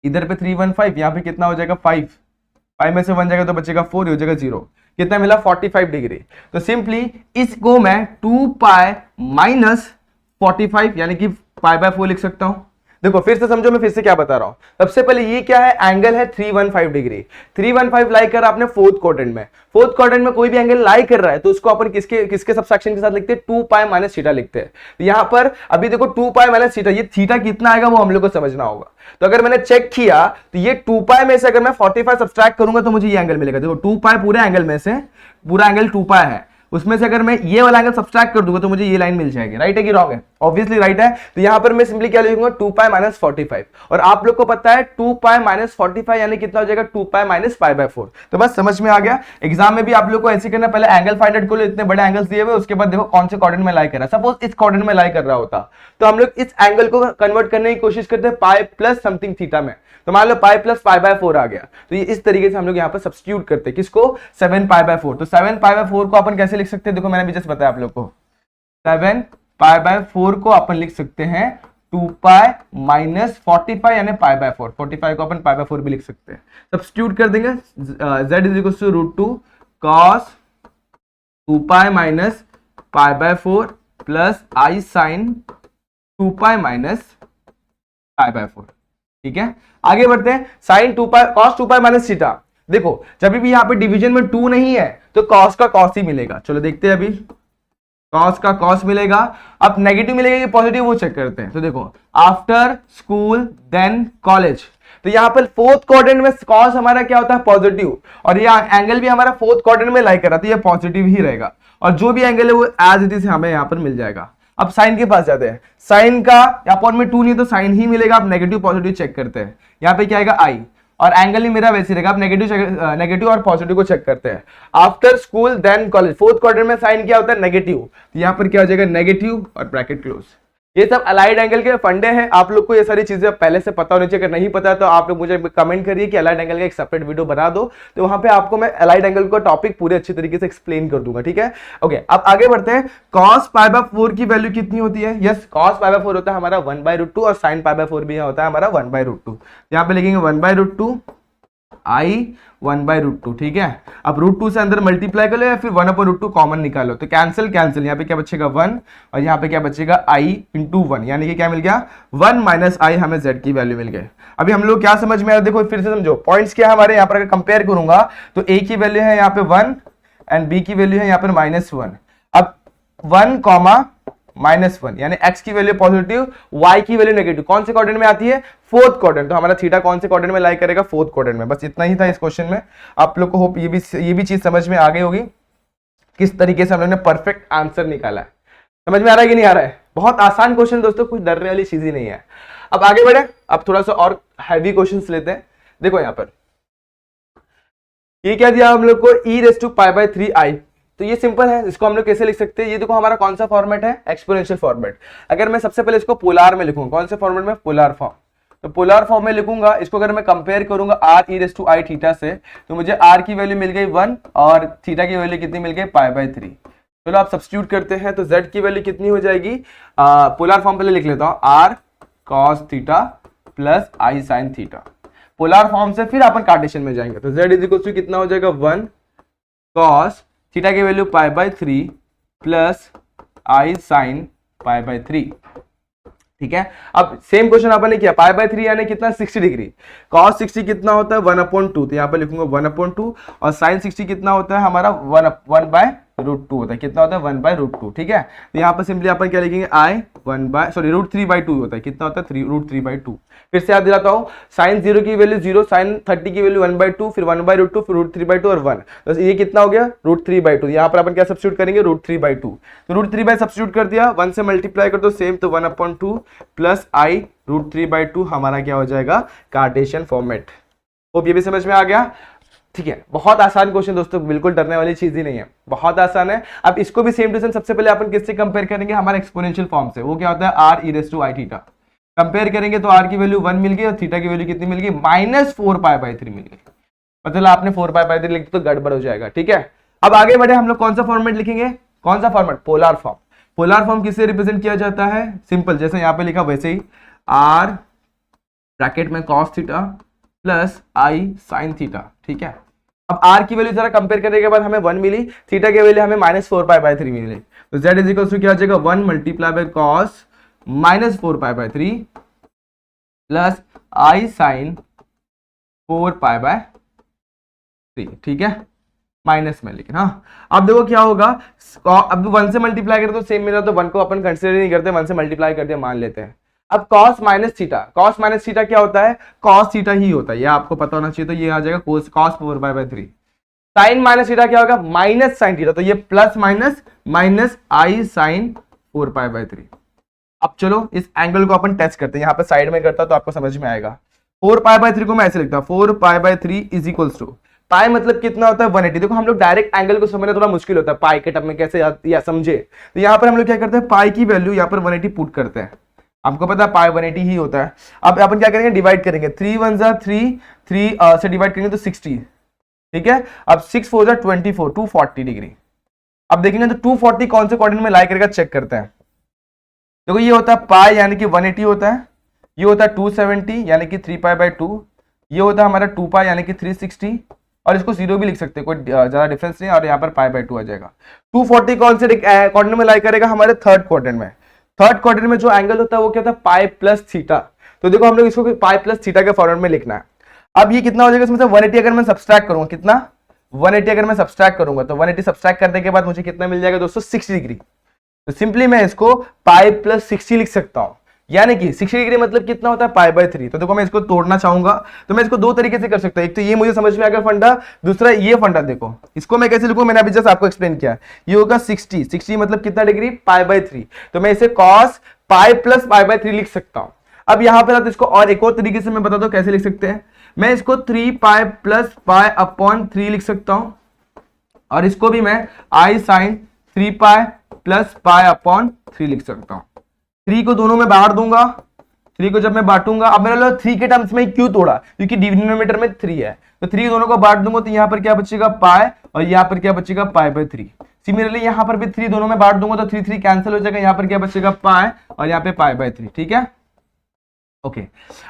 इधर पे 315, यहाँ पे कितना हो जाएगा 5 5 में से 1 जाएगा तो बचेगा 4, हो जाएगा 0, कितना मिला 45 डिग्री। तो सिंपली इसको मैं 2 पाई माइनस 45 यानी कि पाई बाय 4 लिख सकता हूं। देखो फिर से समझो मैं फिर से क्या बता रहा हूं। सबसे पहले ये क्या है, एंगल है 315 डिग्री। 315 लाई कर आपने फोर्थ क्वाड्रेंट में, फोर्थ क्वाड्रेंट में कोई भी एंगल लाई कर रहा है तो उसको अपन किसके सबट्रैक्शन के साथ लिखते हैं, 2 पाई माइनस थीटा लिखते हैं। तो यहां पर अभी देखो 2 पाई माइनस थीटा, ये थीटा कितना आएगा वो हम लोग को समझना होगा। तो अगर मैंने चेक किया तो ये 2 पाई में से अगर मैं 45 सब्सट्रैक्ट करूंगा तो मुझे ये एंगल मिलेगा। देखो 2 पाई पूरे एंगल में से, पूरा एंगल 2 पाई है, उसमें से अगर मैं ये वाला एंगल सब्सट्रैक्ट कर दूंगा तो मुझे ये लाइन मिल जाएगी। राइट है कि रॉन्ग है? ऑब्वियसली राइट है। तो यहां पर मैं सिंपली क्या लिखूंगा, 2 पाई माइनस 45, और आप लोग को पता है 2 पाई माइनस 45 यानी कितना हो जाएगा, 2 पाई माइनस पाई बाय 4। तो बस समझ में आ गया। एग्जाम में भी आप लोग को ऐसे करना, पहले एंगल फाइंड आउट कर लो, इतने बड़े एंगल्स दिए हुए, उसके बाद देखो कौन से क्वाड्रेंट में लाई कर रहा है। सपोज इस क्वाड्रेंट में लाई कर रहा होता तो हम लोग इस एंगल को कन्वर्ट करने की कोशिश करते हैं पाई प्लस समथिंग थीटा में, तो मान लो पाई प्लस पाई बाय 4 आ गया। तो ये इस तरीके से हम लोग यहाँ पर सब्स्टिट्यूट करते हैं, किसको, 7 पाई बाय 4। तो 7 पाई बाय 4 को अपन कैसे लिख सकते हैं, देखो मैंने भी जस्ट बताया आप लोग को, 7 पाई बाय 4 को अपन लिख सकते हैं 2 पाई माइनस 45 यानी पाई बाय 4। 45 को अपन पाई बाय 4 भी लिख सकते हैं। सब्स्टिट्यूट कर देंगे, z is equal to √2 cos 2 pi minus pi by 4 plus i sin 2 pi minus pi by 4। ठीक है, आगे बढ़ते हैं। sin 2 pi cos 2 pi minus theta, देखो जब भी यहाँ पे डिवीजन में 2 नहीं है तो cos का cos ही मिलेगा। चलो देखते हैं, अभी cos का cos मिलेगा। अब नेगेटिव मिलेगा कि पॉजिटिव, वो चेक करते हैं। तो देखो आफ्टर स्कूल देन कॉलेज, तो यहाँ पर फोर्थ क्वाड्रेंट में cos हमारा क्या होता है, पॉजिटिव, और ये एंगल भी हमारा फोर्थ क्वाड्रेंट में लाई कर रहा था, ये पॉजिटिव ही रहेगा, और जो भी एंगल है वो एज इट इज हमें यहाँ पर मिल जाएगा। अब साइन के पास जाते हैं, साइन का यहाँ पर में 2 नहीं तो साइन ही मिलेगा। आप नेगेटिव पॉजिटिव चेक करते हैं, यहाँ पे क्या आएगा i, और एंगल ही मेरा वैसे रहेगा। आप नेगेटिव और पॉजिटिव को चेक करते हैं। After school then college, fourth quadrant में साइन क्या होता है, नेगेटिव, तो यहाँ पर क्या हो जाएगा, नेगेटिव और ब्रैकेट क्लोज। ये सब अलाइड एंगल के फंडे हैं, आप लोग को ये सारी चीजें पहले से पता होनी चाहिए। अगर नहीं पता तो आप लोग मुझे कमेंट करिए कि अलाइड एंगल का एक सेपरेट वीडियो बना दो, तो वहां पे आपको मैं अलाइड एंगल का टॉपिक पूरे अच्छे तरीके से एक्सप्लेन कर दूंगा। ठीक है, ओके। अब आगे बढ़ते हैं। cos पाई बाय 4 की वैल्यू कितनी होती है, यस cos पाई बाय 4 होता है हमारा 1/√2, और sin पाई बाय 4 भी होता है हमारा 1/√2। यहाँ पे लिखेंगे 1/√2 i 1/√2। ठीक है, अब √2 से अंदर मल्टीप्लाई कर लो या फिर 1/√2 कॉमन निकालो, तो कैंसिल कैंसिल, यहाँ पे क्या बचेगा 1, और यहाँ पे क्या बचेगा i इंटू 1, यानी कि क्या मिल गया 1 माइनस i, हमें z की वैल्यू मिल गई। अभी हम लोग क्या समझ में आया, देखो फिर से समझो पॉइंट्स क्या है हमारे यहाँ पर। अगर कंपेयर करूंगा तो a की वैल्यू है यहाँ पे 1 एंड b की वैल्यू है यहाँ पर -1। अब 1 -1 यानी x की वैल्यू पॉजिटिव, y की वैल्यू नेगेटिव, कौन से क्वाड्रेंट में आती है, फोर्थ क्वाड्रेंट। तो हमारा थीटा कौन से क्वाड्रेंट में लाई करेगा, फोर्थ क्वाड्रेंट में। बस इतना ही था इस क्वेश्चन में। आप लोग को होप ये भी चीज समझ में आ गई होगी, किस तरीके से हम लोग ने परफेक्ट आंसर निकाला है। समझ में आ रहा है कि नहीं आ रहा है? बहुत आसान क्वेश्चन दोस्तों, कुछ डरने वाली चीज ही नहीं है। अब आगे बढ़े, अब थोड़ा सा और हैवी क्वेश्चन लेते हैं। देखो यहाँ पर ये क्या दिया हम लोग को, e⁻π/3i। तो ये सिंपल है, इसको हम लोग कैसे लिख सकते हैं, ये देखो हमारा कौन सा फॉर्मेट है, एक्सपोनेंशियल फॉर्मेट। अगर मैं सबसे पहले इसको पोलार में लिखूंगा, कौन से फॉर्मेट में, पोलार फॉर्म, तो पोलार फॉर्म में लिखूंगा इसको। अगर मैं कंपेयर करूंगा r e⁻i थीटा से, तो मुझे r की वैल्यू मिल गई 1 और थीटा की वैल्यू कितनी मिल गई, π/3। चलो आप सब्स्टिट्यूट करते हैं, तो z की वैल्यू कितनी हो जाएगी, पोलार फॉर्म पहले लिख लेता हूं, r cos theta plus i sin theta. Polar form से फिर अपन कार्टेशियन में जाएंगे, तो z इज इक्वल टू कितना हो जाएगा, 1 cos थीटा की वैल्यू π/3 प्लस i sin π/3। ठीक है, अब सेम क्वेश्चन अपन ने किया, π/3 यानी कितना, 60 डिग्री। cos 60 कितना होता है, 1/2, तो यहाँ पे लिखूंगा 1/2, और sin 60 कितना होता है हमारा 1/√2 होता है, कितना होता है 1/√2। ठीक है, तो यहाँ पर सिंपली अपन क्या लिखेंगे, √3/2 होता है, कितना होता है √3/2। फिर से याद दिलाता हूँ, sin 0 की वैल्यू 0, sin 30 की वैल्यू 1/2, फिर 1/√2, फिर √3/2 और 1, तो ये कितना हो गया, √3/2। यहाँ पर अपन क्या सब्स्टिट्यूट करेंगे, √3/2, तो √3 सब्स्टिट्यूट कर दिया, 1 से मल्टीप्लाई कर दो सेम, तो 1/2 प्लस i √3/2 हमारा क्या हो जाएगा, कार्टेशियन फॉर्मेट। होप ये भी समझ में आ गया। ठीक है, बहुत आसान क्वेश्चन दोस्तों, बिल्कुल डरने वाली चीज ही नहीं है, बहुत आसान है। अब इसको भी सेम टू सेम सबसे पहले अपन किससे कंपेयर करेंगे, हमारे एक्सपोनेंशियल फॉर्म से। वो क्या होता है, r e⁻i थीटा। कंपेयर करेंगे तो r की वैल्यू 1 मिल गई और थीटा की वैल्यू कितनी मिल गई, -4π/3 मिल गई। मतलब आपने 4π/3 लिख तो गड़बड़ हो जाएगा। ठीक है, अब आगे बढ़े, हम लोग कौन सा फॉर्मेट लिखेंगे, कौन सा format, polar form. Polar form किससे रिप्रेजेंट किया जाता है, सिंपल, जैसे यहाँ पे लिखा वैसे ही, आर ब्रैकेट में cos theta plus i sine theta, ठीक है। अब r की वैल्यू जरा कंपेयर करने के बाद हमें 1 मिली, थीटा की वैल्यू हमें -4π/3 मिली, तो z इज इक्वल टू क्या आ जाएगा, 1 multiply by cos -4π/3 plus i sine 4π/3, ठीक है, माइनस में, लेकिन हाँ अब देखो क्या होगा, अब 1 से मल्टीप्लाई करें तो सेम मिला, तो 1 को अपन कंसिडर नहीं करते, 1 से मल्टीप्लाई करते मान लेते हैं। अब cos माइनस थीटा क्या होता है, cos थीटा ही होता है, ये आपको पता होना चाहिए, तो ये आ जाएगा cos 4π/3। साइन माइनस थीटा क्या होगा, माइनस साइन थीटा, तो ये प्लस माइनस माइनस आई साइन 4π/3। अब चलो इस एंगल को अपन टेस्ट करते हैं, यहाँ पे साइड में करता तो आपको समझ में आएगा। 4π/3 को मैं ऐसे लिखता हूँ, 4π/3 इज इक्वल्स टू, पाई मतलब कितना होता है 180। देखो हम लोग डायरेक्ट एंगल को समझना थोड़ा मुश्किल होता है, पाई के टर्म में कैसे या समझे, तो यहाँ पर हम लोग क्या करते हैं, पाई की वैल्यू यहाँ पर 180 पुट करते हैं, आपको पता है पाई 180 ही होता है। अब अपन क्या करेंगे, डिवाइड करेंगे, 3 1 जा 3 3 से डिवाइड करेंगे तो 60, ठीक है। अब 6 4 जा 24, 240 डिग्री। अब देखेंगे तो 240 कौन से क्वाड्रेंट में लाई करेगा, चेक करते हैं। देखो ये होता है पाई यानी कि 180 होता है, ये होता है 270 यानी कि 3π/2, ये होता है हमारा 2π यानी कि 360, और इसको 0 भी लिख सकते हैं, कोई ज्यादा डिफरेंस नहीं, और यहाँ पर π/2 आ जाएगा। 240 कौन से क्वाड्रेंट में लाई करेगा, हमारे थर्ड क्वाड्रेंट में। थर्ड क्वाड्रेंट में जो एंगल होता है वो क्या होता है, पाई प्लस थीटा, तो देखो हम लोग इसको पाई प्लस थीटा के फॉर्मेट में लिखना है। अब ये कितना हो जाएगा, इसमें से 180 अगर मैं सब्सट्रैक्ट करूंगा, कितना 180 अगर मैं सब्सट्रैक्ट करूंगा, तो 180 सब्सट्रैक्ट करने के बाद मुझे कितना मिल जाएगा दोस्तों, 60 डिग्री। तो सिंपली मैं इसको पाई प्लस 60 लिख सकता हूं, यानी कि 60 डिग्री मतलब कितना होता है, π/3। तो देखो मैं इसको तोड़ना चाहूंगा तो मैं इसको दो तरीके से कर सकता हूं, एक तो ये मुझे समझ में आ गया फंडा, दूसरा ये फंडा। देखो इसको मैं कैसे लिखूं, मैंने अभी जस्ट आपको एक्सप्लेन किया, ये होगा 60 मतलब कितना डिग्री, π/3, तो मैं इसे cos पाई प्लस π/3 लिख सकता हूं। अब यहां पर इसको और एक और तरीके से मैं बता दूं कैसे लिख सकते हैं, मैं इसको 3π प्लस π/3 लिख सकता हूं, और इसको भी मैं आई साइन 3π प्लस π/3 लिख सकता हूं। 3 को दोनों में बांट दूंगा, 3 को जब मैं बांटूंगा, अब मेरा 3 के टर्म्स में क्यों तोड़ा, क्योंकि डिनोमिनेटर में 3 है, तो 3 दोनों को बांट दूंगा, तो यहाँ पर क्या बचेगा पाई, और यहाँ पर क्या बचेगा π/3। सिमिलरली यहाँ पर भी 3 दोनों में बांट दूंगा, तो 3 3 कैंसिल हो जाएगा, यहाँ पर क्या बचेगा पाई, और यहाँ पे π/3, ठीक है। ओके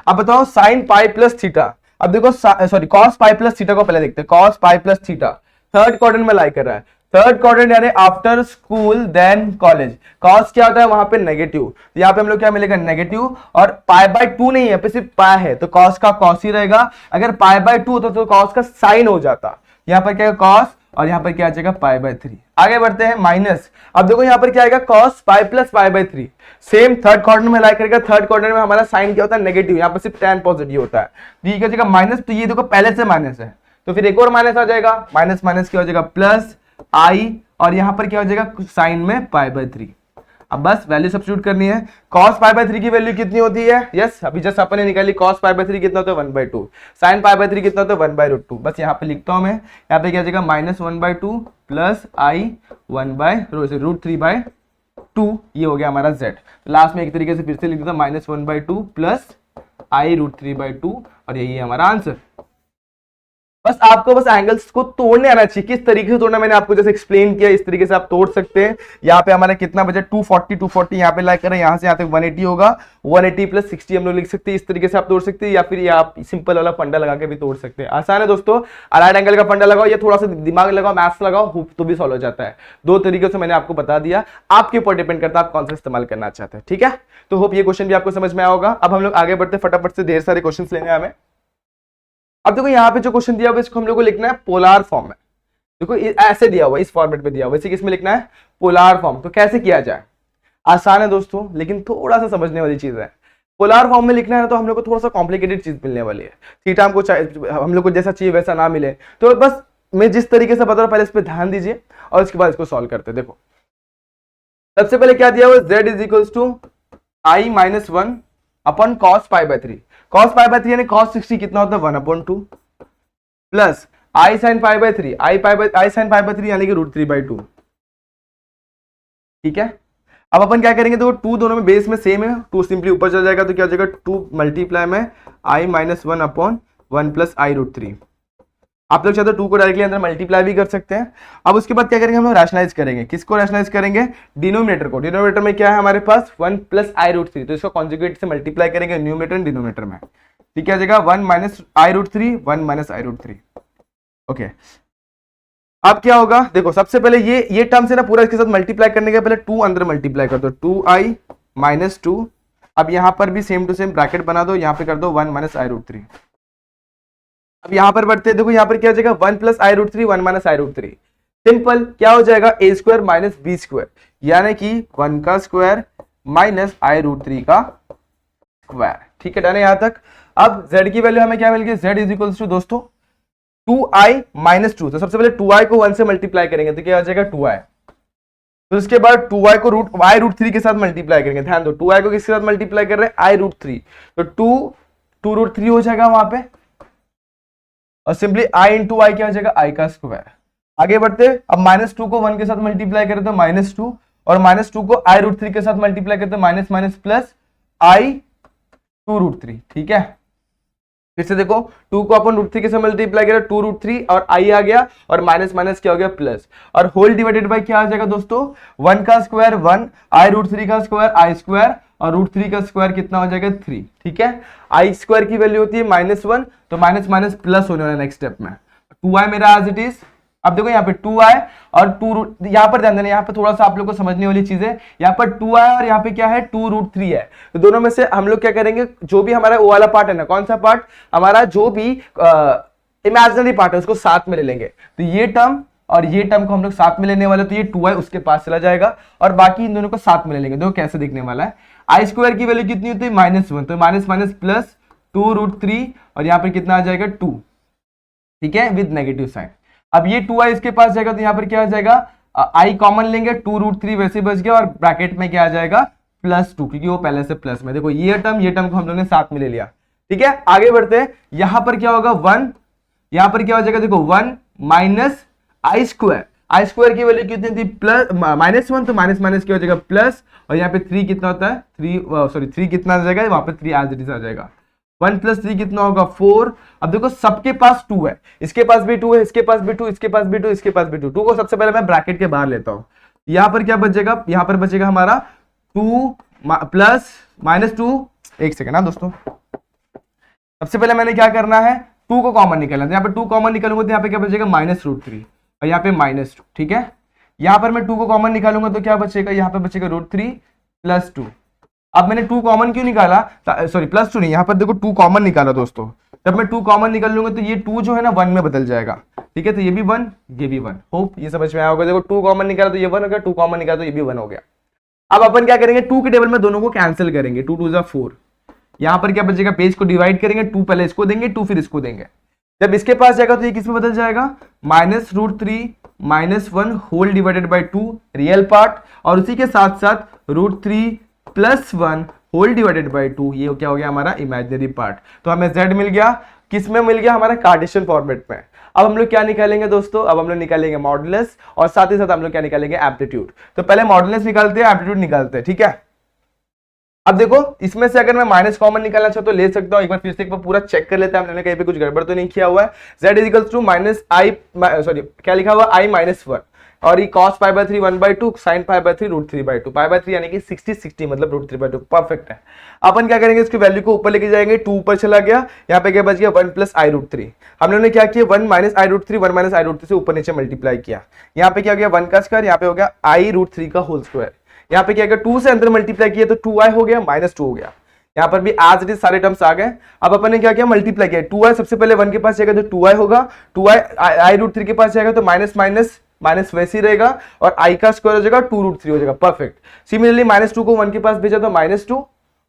अब बताओ साइन पाई प्लस थीटा, अब देखो sorry cos pi plus theta को पहले देखते हैं। cos pi plus theta third quadrant में लाई कर रहा है, थर्ड क्वाड्रेंट यानी after school then college. cos क्या होता है वहां पे नेगेटिव, तो यहाँ पे हम लोग क्या मिलेगा, नेगेटिव, और π/2 नहीं है, यहाँ पे सिर्फ पाई है, तो cos का cos ही रहेगा। अगर π/2 होता तो cos का साइन हो जाता, यहाँ पर क्या है cos, और यहाँ पर क्या आ जाएगा π/3। आगे बढ़ते हैं माइनस, अब देखो यहाँ पर क्या आएगा cos pi plus π/3, same third quadrant में लाई करेगा, थर्ड क्वाड्रेंट में हमारा साइन क्या होता है, नेगेटिव, यहाँ पर सिर्फ tan पॉजिटिव होता है, ठीक है जगह माइनस, तो ये देखो पहले से माइनस है, तो फिर एक और माइनस आ जाएगा, माइनस माइनस क्या हो जाएगा प्लस आई, और यहाँ पर क्या हो जाएगा साइन में π/3। अब बस वैल्यू सब्स्टिट्यूट करनी है, cos π/3 की वैल्यू कितनी होती है, यस अभी जस्ट अपन ने निकाली, cos π/3 कितना होता है 1/2, sin π/3 कितना होता है 1/√2, बस यहाँ पे लिखता हूं मैं, यहाँ पे क्या हो जाएगा -1/2 प्लस आई 1/√3/2, ये हो गया हमारा z। लास्ट में एक तरीके से फिर से लिख देता -1/2 प्लस आई √3/2, और यही है हमारा आंसर। बस आपको बस एंगल्स को तोड़ने आना चाहिए, किस तरीके से तोड़ना मैंने आपको जैसे एक्सप्लेन किया, इस तरीके से आप तोड़ सकते हैं। यहाँ पे हमारा कितना बचा 240 यहाँ पे लाइक करें, यहाँ से यहाँ तक 180 होगा, 180 प्लस 60 हम लोग लिख सकते हैं, इस तरीके से आप तोड़ सकते हैं, या फिर ये आप सिंपल वाला फंडा लगा के भी तोड़ सकते हैं। आसान है दोस्तों, राइट एंगल का फंडा लगाओ, या थोड़ा सा दिमाग लगाओ, मैथ्स लगाओ, तो भी सॉल्व हो जाता है। दो तरीके से मैंने आपको बता दिया, आपके ऊपर डिपेंड करता है आप कौन सा इस्तेमाल करना चाहते हैं, ठीक है। तो होप ये क्वेश्चन भी आपको समझ में आया होगा। अब हम लोग आगे बढ़ते फटाफट से, ढेर सारे क्वेश्चन लेने हमें। अब देखो यहाँ पे जो क्वेश्चन दिया हुआ है इसको हम लोग को लिखना है पोलर फॉर्म में। देखो ऐसे दिया हुआ, इस फॉर्मेट में दिया हुआ, वैसे किसमें लिखना है, पोलर फॉर्म। तो कैसे किया जाए, आसान है दोस्तों, लेकिन थोड़ा सा समझने वाली चीज है। पोलर फॉर्म में लिखना है तो हम लोग को थोड़ा सा कॉम्प्लिकेटेड चीज मिलने वाली है, थीटा हमको हम लोग को जैसा चाहिए वैसा ना मिले, तो बस मैं जिस तरीके से बता रहा हूं पहले इस पर ध्यान दीजिए, और इसके बाद इसको सॉल्व करते हैं। देखो सबसे पहले क्या दिया हुआ है, z is equal to I -1 upon cos π/3, cos π/3 यानी cos 60 कितना होता है 1/2 plus i sign π/3, I sign π/3 यानी कि √3/2, ठीक है। अब अपन क्या करेंगे, देखो 2 दोनों में बेस में सेम है, 2 सिंपली ऊपर चल जाएगा, तो क्या हो जाएगा 2 मल्टीप्लाई में आई -1/1 प्लस आई √3। आप लोग चाहे तो 2 को डायरेक्टली अंदर मल्टीप्लाई भी कर सकते हैं। अब उसके बाद क्या करेंगे, हम लोग रैशनलाइज करेंगे। किसको रैशनलाइज करेंगे, डिनोमिनेटर को। डिनोमिनेटर में क्या है हमारे पास 1 प्लस आई रूट 3, तो इसको कॉन्जुगेट से मल्टीप्लाई करेंगे न्यूमिनेटर एंड डिनोमिनेटर में। ठीक है, आ जाएगा 1 माइनस आई रूट 3, 1 माइनस आई रूट 3। ओके, अब क्या होगा, देखो सबसे पहले ये टर्म से ना पूरा इसके साथ मल्टीप्लाई करने के पहले 2 अंदर मल्टीप्लाई कर दो, 2i माइनस 2। अब यहां पर भी सेम टू सेम ब्रैकेट बना दो, यहां पे कर दो 1 माइनस आई रूट 3। अब यहां पर बढ़ते हैं, देखो यहां पर क्या हो जाएगा 1 प्लस आई रूट 3, 1 माइनस आई रूट 3। सिंपल, क्या हो जाएगा ए स्क्वायर माइनस बी स्क्वायर, यानी कि 1 का स्क्वायर माइनस आई रूट 3 का स्क्वायर। ठीक है, डन है यहां तक। अब z की वैल्यू हमें क्या मिल गई, z इज इक्वल्स टू दोस्तों 2i माइनस 2। तो सबसे पहले 2i को 1 से मल्टीप्लाई करेंगे तो क्या हो जाएगा 2i। तो इसके बाद 2i को y रूट 3 के साथ मल्टीप्लाई करेंगे। ध्यान दो 2i को किसके साथ मल्टीप्लाई कर रहे हैं, i रूट 3, तो 2 रूट 3 हो जाएगा वहां पे, और सिंपली i इंटू आई क्या हो जाएगा, i का स्क्वायर। आगे बढ़ते, अब माइनस 2 को 1 के साथ मल्टीप्लाई करें तो माइनस 2, और माइनस 2 को i रूट 3 के साथ मल्टीप्लाई करते minus minus plus i 2 root 3। ठीक है, फिर से देखो 2 को अपन रूट 3 के साथ मल्टीप्लाई करें 2 रूट 3, और i आ गया, और माइनस माइनस क्या हो गया प्लस, और होल डिवाइडेड बाय क्या आ जाएगा दोस्तों 1 का स्क्वायर 1, i रूट 3 का स्क्वायर i स्क्वायर, और रूट 3 का स्क्वायर कितना हो जाएगा 3। ठीक है, i स्क्वायर की वैल्यू होती है -1, तो माइनस माइनस प्लस होने वाला नेक्स्ट स्टेप में। 2i मेरा एज इट इज। अब देखो यहाँ पे 2i और 2 रूट, यहाँ पर ध्यान देना, यहाँ पे थोड़ा सा आप लोग को समझने वाली चीज है, यहाँ पर 2i और यहाँ पे क्या है 2 रूट 3 है। तो दोनों में से हम लोग क्या करेंगे, जो भी हमारा वो वाला पार्ट है ना, कौन सा पार्ट, हमारा जो भी इमेजिनरी पार्ट है उसको साथ में ले लेंगे। तो ये टर्म और ये टर्म को हम लोग साथ में लेने वाले, तो ये 2i उसके पास चला जाएगा, और बाकी इन दोनों को साथ में ले लेंगे। देखो कैसे दिखने वाला है, आई स्क्वायर की वैल्यू कितनी होती है -1, तो माइनस माइनस प्लस 2 रूट 3, और यहाँ पर कितना आ जाएगा 2। ठीक है, विद नेगेटिव साइन। अब ये 2i इसके पास जाएगा, तो यहाँ पर क्या आ जाएगा, i कॉमन लेंगे, 2 रूट 3 वैसे बच गया, और ब्रैकेट में क्या आ जाएगा +2, क्योंकि वो पहले से प्लस में। देखो ये टर्म को हम लोगों ने साथ में ले लिया। ठीक है, आगे बढ़ते हैं, यहां पर क्या होगा 1, यहां पर क्या हो जाएगा, देखो 1 माइनस आई स्क्वायर की वैल्यू कितनी थी -1, तो माइनस माइनस क्या हो जाएगा प्लस, और यहाँ पे 3 कितना होता है 3 कितना आ जाएगा, वहां पे 3 एज इट इज आ जाएगा। 1 प्लस 3 कितना होगा 4। अब देखो सबके पास 2 है, इसके पास भी 2 है, इसके पास भी 2, इसके पास भी 2, इसके पास भी 2। 2 को सबसे पहले मैं ब्रैकेट के बाहर लेता हूं, यहां पर क्या बचेगा, यहां पर बचेगा हमारा 2 प्लस -2। एक सेकेंड ना दोस्तों, सबसे पहले मैंने क्या करना है 2 को कॉमन निकालना है, यहाँ पे 2 कॉमन निकालूंगा तो यहाँ पे क्या बचेगा -√3, और यहाँ पे -2। ठीक है, यहाँ पर मैं 2 को कॉमन निकालूंगा तो क्या बचेगा, यहाँ पे बचेगा √3 + 2। अब मैंने 2 कॉमन क्यों निकाला, सॉरी +2 नहीं, यहाँ पर देखो 2 कॉमन निकाला दोस्तों। जब मैं 2 कॉमन निकाल लूंगा तो ये 2 जो है ना 1 में बदल जाएगा। ठीक है, तो ये भी 1, ये भी 1। होप ये समझ में आया होगा। देखो 2 कॉमन निकाला तो ये 1 हो गया, 2 कॉमन निकाला तो ये भी 1 हो गया। अब अपन क्या करेंगे, 2 के टेबल में दोनों को कैंसिल करेंगे, 2 2 4। यहाँ पर क्या बचेगा, पेज को डिवाइड करेंगे, 2 पहले इसको देंगे, 2 फिर इसको देंगे। जब इसके पास जाएगा तो ये किस में बदल जाएगा, -√3 -1 whole divided by 2 real part, और उसी के साथ साथ √3 + 1 होल डिवाइडेड बाय 2, ये क्या हो गया हमारा इमेजिनरी पार्ट। तो हमें z मिल गया, किस में मिल गया, हमारा कार्टेशियन फॉर्मेट में। अब हम लोग क्या निकालेंगे दोस्तों, अब हम लोग निकालेंगे मॉडुलस, और साथ ही साथ हम लोग क्या निकालेंगे एम्पलीट्यूड। तो पहले मॉडुलस निकालते हैं, एम्पलीट्यूड निकालते हैं। ठीक है, अब देखो इसमें से अगर मैं माइनस कॉमन निकालना चाहूँ तो ले सकता हूँ। एक बार फिर से एक बार पूरा चेक कर लेते हैं, हमने कहीं पे कुछ गड़बड़ तो नहीं किया हुआ है। z = -i, सॉरी क्या लिखा हुआ i -1, और ये cos π/3 1/2 sin π/3 √3/2, π/3 यानी कि 60 मतलब √3/2। परफेक्ट है। अपन क्या करेंगे, इसकी वैल्यू को ऊपर लेके जाएंगे, 2 ऊपर चला गया, यहाँ पे क्या बच गया 1 + i√3। हम लोगों ने क्या किया 1 - i√3 1 - i√3 से ऊपर नीचे मल्टीप्लाई किया। यहाँ पे क्या हो गया 1 का स्क्वायर, यहाँ पे हो गया i√3 का होल स्क्वायर। यहाँ पे क्या गया 2 से अंदर मल्टीप्लाई किया तो 2i हो गया, -2 हो गया। यहाँ पर भी एज इट इज सारे टर्म्स आ गए। अब अपन ने क्या किया मल्टीप्लाई किया, 2i सबसे पहले 1 के पास जाएगा तो 2i होगा, 2i i√3 के पास जाएगा तो माइनस माइनस वैसे ही रहेगा, और i का स्क्वायर हो जाएगा 2√3 हो जाएगा। परफेक्ट। सिमिलरली -2 को 1 के पास भेजा तो -2,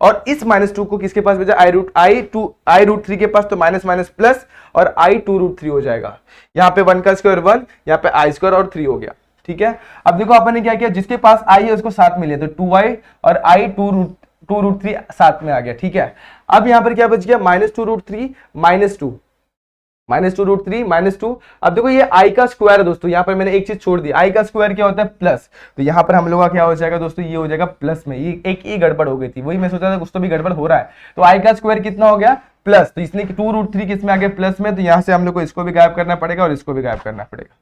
और इस -2 को किसके पास भेजा i√3 के पास, तो माइनस माइनस प्लस, और i 2√3 हो जाएगा। यहाँ पे 1 का स्क्वायर 1, यहाँ पे i स्क्वायर और 3 हो गया। ठीक है, अब देखो अपन ने क्या किया, जिसके पास i है उसको साथ में लिया, तो 2i और i 2√3 साथ में आ गया। ठीक है, अब यहाँ पर क्या बच गया -2√3 -2 अब देखो ये i का स्क्वायर है दोस्तों, यहाँ पर मैंने एक चीज छोड़ दी, i का स्क्वायर क्या होता है प्लस, तो यहाँ पर हम लोग का क्या हो जाएगा दोस्तों, ये हो जाएगा प्लस में। ये एक ही गड़बड़ हो गई थी, वही मैं सोचा था कुछ तो भी गड़बड़ हो रहा है। तो i का स्क्वायर कितना हो गया प्लस, तो इसने 2√3 किस में आ गया प्लस में, तो यहां से हम लोग को इसको भी गायब करना पड़ेगा और इसको भी गायब करना पड़ेगा।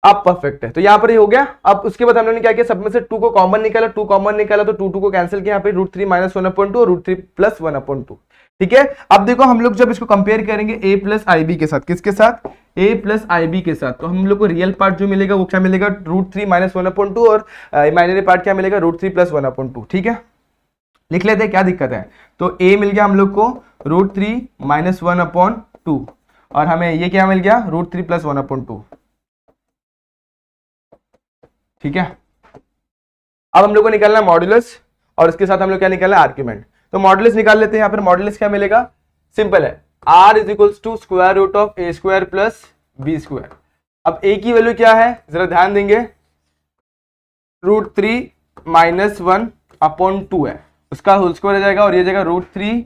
अब परफेक्ट है, तो यहाँ पर ये हो गया। अब उसके बाद हम लोगों ने क्या किया, सब में से 2 को कॉमन निकाला, 2 कॉमन निकाला तो 2 को कैंसिल किया, यहाँ पे √3 - 1/2 और √3 + 1/2। ठीक है, अब देखो हम लोग जब इसको कंपेयर करेंगे a + ib के साथ, किसके साथ, a + ib के साथ, तो हम लोग को रियल पार्ट जो मिलेगा वो क्या मिलेगा, √3 - 1/2 और इमेजिनरी पार्ट क्या मिलेगा, √3 + 1/2। ठीक है, लिख लेते हैं, क्या दिक्कत है। तो a मिल गया हम लोग को √3 - 1/2 और हमें ये क्या मिल गया, √3 + 1/2। ठीक है, अब हम लोग को निकालना है मॉड्यूलस और इसके साथ हम लोग क्या निकालना है, आर्ग्यूमेंट। तो मॉड्यूलस निकाल लेते हैं। यहाँ पर मॉड्यूलस क्या मिलेगा, सिंपल है, r = √a² + b²। अब a की वैल्यू क्या है, जरा ध्यान देंगे, √3 - 1/2 है, उसका होल स्क्वायर हो जाएगा और ये जाएगा √3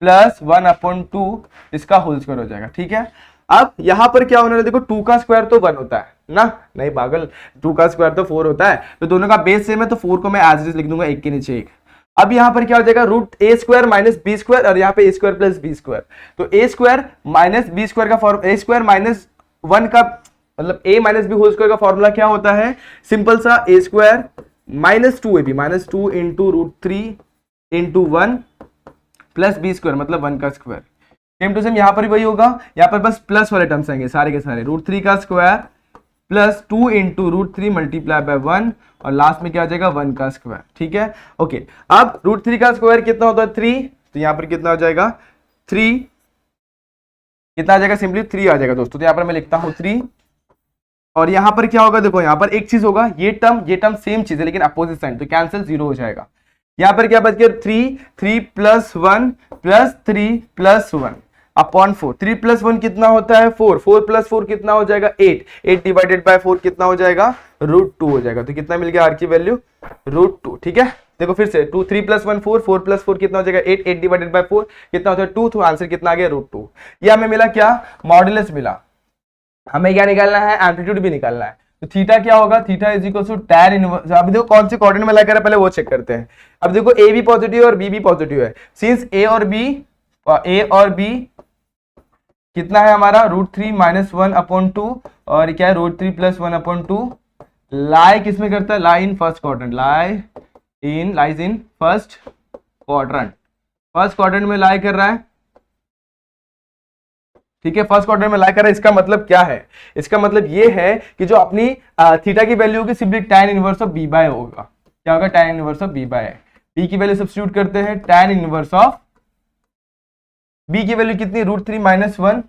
+ 1/2, इसका होल स्क्वायर हो जाएगा। ठीक है, अब यहां पर क्या होने वाला है, देखो 2 का स्क्वायर तो 1 होता है ना, नहीं पागल, 2 का स्क्वायर तो 4 होता है, तो दोनों का बेस सेम है, तो 4 को मैं एज इट इज लिख दूंगा, एक के नीचे एक। अब यहां पर क्या हो जाएगा, √a² - b² और यहाँ पे a² + b², तो a² - b² का फॉर्म, a² - 1 का मतलब a - b होल स्क्वायर का फॉर्मूला क्या होता है, सिंपल सा, a² - 2ab -2 × √3 × 1 + b² मतलब 1 का स्क्वायर। सेम टू सेम यहाँ पर भी वही होगा, यहाँ पर बस प्लस वाले टर्म्स आएंगे सारे के सारे, √3 का स्क्वायर + 2 × √3 × 1 और लास्ट में क्या आ जाएगा, 1 का स्क्वायर। ठीक है, ओके। अब √3 का स्क्वायर कितना होता है, 3, तो यहाँ पर कितना हो जाएगा, 3 कितना आ जाएगा, सिंपली 3 आ जाएगा दोस्तों। तो यहाँ पर मैं लिखता हूँ 3 और यहाँ पर क्या होगा, देखो यहाँ पर एक चीज होगा, ये टर्म सेम चीज है लेकिन अपोजिट साइन, तो कैंसिल 0 हो जाएगा। यहाँ पर क्या बच गया, 3 + 1 + 3 + 1 अपॉन 4, 3 + 1 कितना होता है, 4, 4 + 4 कितना हो जाएगा, 8, 8 डिवाइडेड बाय 4 कितना हो जाएगा, √2 हो जाएगा। तो कितना मिल गया आर की वैल्यू, √2। ठीक है, देखो फिर से 3 + 1 4, 4 + 4 कितना हो जाएगा, 8, 8 डिवाइडेड बाय 4 कितना होता है, 2, तो आंसर कितना आ गया, √2। ये हमें मिला क्या, मॉड्यूलस मिला। हमें क्या निकालना है, एम्पलीट्यूड भी निकालना है। तो थीटा क्या होगा, थीटा = tan इनवर्स। अब देखो कौन से कोऑर्डिनेट में लगा रहा है, पहले वो चेक करते हैं। अब देखो a भी पॉजिटिव और b भी पॉजिटिव है, सिंस a और b कितना है हमारा, √3 - 1/2 और क्या है, √3 + 1/2, लाई किसमें करता है, lie in first quadrant, lies in first quadrant में लाई कर रहा है। ठीक है, फर्स्ट क्वाड्रेंट में लाई कर रहा है, इसका मतलब क्या है, इसका मतलब ये है कि जो अपनी थीटा की वैल्यू होगी simply tan inverse of b by होगा। क्या होगा, tan inverse of b by, b की वैल्यू सब्स्टिट्यूट करते हैं, tan इनवर्स ऑफ b की वैल्यू कितनी, √3 - 1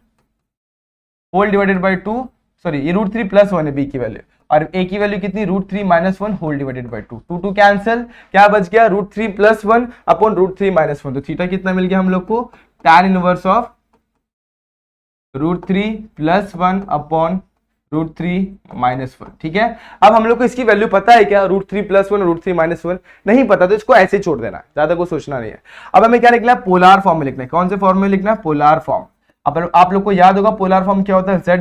होल डिवाइडेड बाय 2, सॉरी ये √3 + 1 है b की वैल्यू, और a की वैल्यू कितनी, √3 - 1 होल डिवाइडेड बाय 2, 2 कैंसिल, क्या बच गया, √3 + 1 अपॉन √3 - 1। तो थीटा कितना मिल गया हम लोग को, tan इनवर्स ऑफ √3 + 1 अपॉन √3 - 1। ठीक है, अब हम लोग को इसकी वैल्यू पता है क्या, √3 + 1 √3 - 1 नहीं पता, तो इसको ऐसे ही छोड़ देना, ज्यादा कुछ सोचना नहीं है। अब हमें क्या लिखना है, पोलर फॉर्म में लिखना है। कौन से फॉर्म में लिखना है, पोलर फॉर्म। अब आप लोग को याद होगा पोलर फॉर्म क्या होता है, z =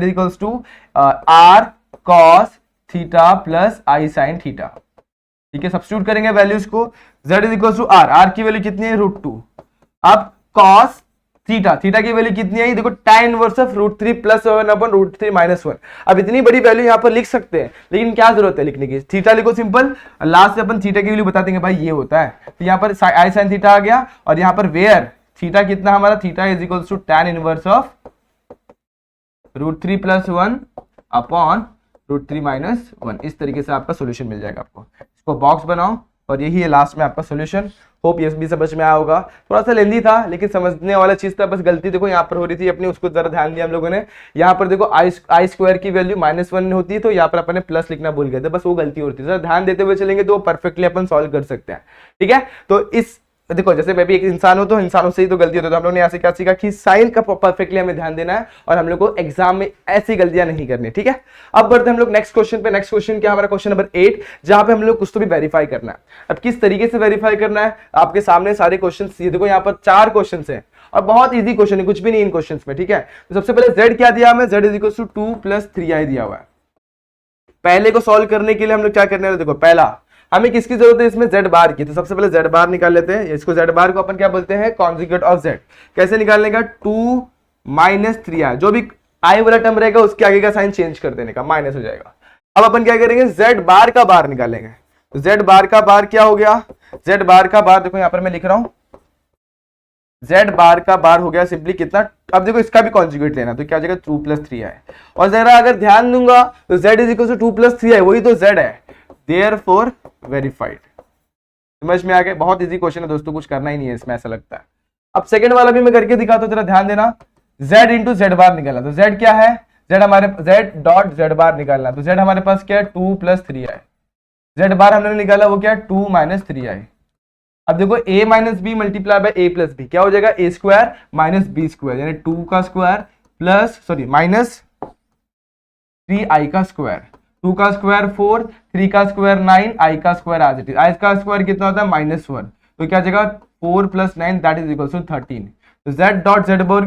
r cos theta + i sin theta. ठीक है, सब्स्टिट्यूट करेंगे वैल्यूज को, z = r की वैल्यू कितनी है, √2। अब cos थीटा की वैल्यू कितनी है, देखो tan इनवर्स ऑफ √3 + 1 अपॉन √3 - 1। अब इतनी बड़ी वैल्यू यहाँ पर लिख सकते हैं, लेकिन क्या जरूरत है लिखने की, थीटा लिखो सिंपल, लास्ट से अपन थीटा की वैल्यू बता देंगे, भाई ये होता है। तो यहाँ पर i sin थीटा आ गया और यहाँ पर वेयर थीटा कितना हमारा, theta = tan inverse of √3 + 1 upon √3 - 1। इस तरीके से आपका सोल्यूशन मिल जाएगा आपको। इसको बॉक्स बनाओ और यही है लास्ट में आपका सोल्यूशन। होप ये भी समझ में आया होगा, थोड़ा सा लेंदी था लेकिन समझने वाला चीज था, बस गलती देखो यहाँ पर हो रही थी अपनी, उसको जरा ध्यान दिया हम लोगों ने। यहाँ पर देखो i² की वैल्यू -1 होती है, तो यहाँ पर अपन प्लस लिखना भूल गए थे, बस वो गलती होती है। ध्यान देते हुए चलेंगे तो परफेक्टली अपन सॉल्व कर सकते हैं। ठीक है, तो इस देखो जैसे मैं भी एक इंसान हूं, तो इंसानों से ही तो गलती होती है, तो हम लोग ने यहाँ से क्या सीखा कि साइन का परफेक्टली हमें ध्यान देना है और हम लोग को एग्जाम में ऐसी गलतियां नहीं करनी। ठीक है, अब बढ़ते हम लोग नेक्स्ट क्वेश्चन पे। नेक्स्ट क्वेश्चन क्या, हमारा क्वेश्चन नंबर 8, जहां पे हम लोग कुछ तो भी वेरीफाई करना है। अब किस तरीके से वेरीफाई करना है, आपके सामने सारे क्वेश्चन, ये देखो यहाँ पर 4 क्वेश्चन है और बहुत ईजी क्वेश्चन है, कुछ भी नहीं इन क्वेश्चन में। ठीक है, तो सबसे पहले z क्या दिया हमें, z = 2 + 3i दिया हुआ है। पहले को सॉल्व करने के लिए हम लोग क्या करने वाले, देखो पहला हमें किसकी जरूरत है इसमें, जेड बार की। तो सबसे पहले जेड बार निकाल लेते हैं। इसको जेड बार को अपन क्या बोलते हैं, कॉन्जुगेट ऑफ जेड। कैसे निकालने का, 2 माइनस 3i, जो भी आई वाला टर्म रहेगा उसके आगे का साइन चेंज कर देने का, माइनस हो जाएगा। अब अपन क्या करेंगे, जेड बार का बार निकालेंगे। तो जेड बार का बार क्या हो गया, जेड बार का बार देखो यहां पर मैं लिख रहा हूं, जेड बार का बार हो गया सिंपली कितना, अब देखो इसका भी कॉन्जुगेट लेना, तो क्या हो जाएगा 2 प्लस 3i। और जरा अगर ध्यान दूंगा तो z is equal to 2 plus 3i, वही तो z है, देयरफॉर वेरीफाइड। समझ में आ गया, बहुत इजी क्वेश्चन है दोस्तों, कुछ करना ही नहीं है इसमें, ऐसा लगता है। अब सेकंड वाला भी मैं करके दिखाता हूं, जरा ध्यान देना। z इंटू जेड बार निकालना, तो z क्या है, z हमारे z डॉट जेड बार निकालना, तो z हमारे पास क्या है 2 प्लस 3i। जेड बार हमने निकाला वो क्या है 2 माइनस 3i। अब देखो a minus B multiply by a plus B, क्या हो जाएगा a square minus B square, यानी 2 का स्क्वायर प्लस माइनस 3i का स्क्वायर। 2 का स्क्वायर 4, 3 का स्क्वायर 9, i का square as it is. i का स्क्वायर कितना होता है -1, तो क्या जाएगा 4 plus 9 that is equal to 13। तो z डॉट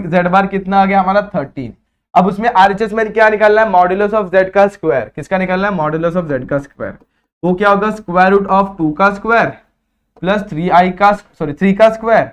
जेड बार कितना आ गया हमारा 13। अब उसमें आरएचएस में क्या निकालना है, मॉड्यूलस ऑफ z का स्क्वायर। किसका निकालना है, मॉड्यूलस ऑफ z का स्क्वायर। वो क्या होगा, स्क्वायर रूट ऑफ 2 का स्क्वायर प्लस 3 का स्क्वायर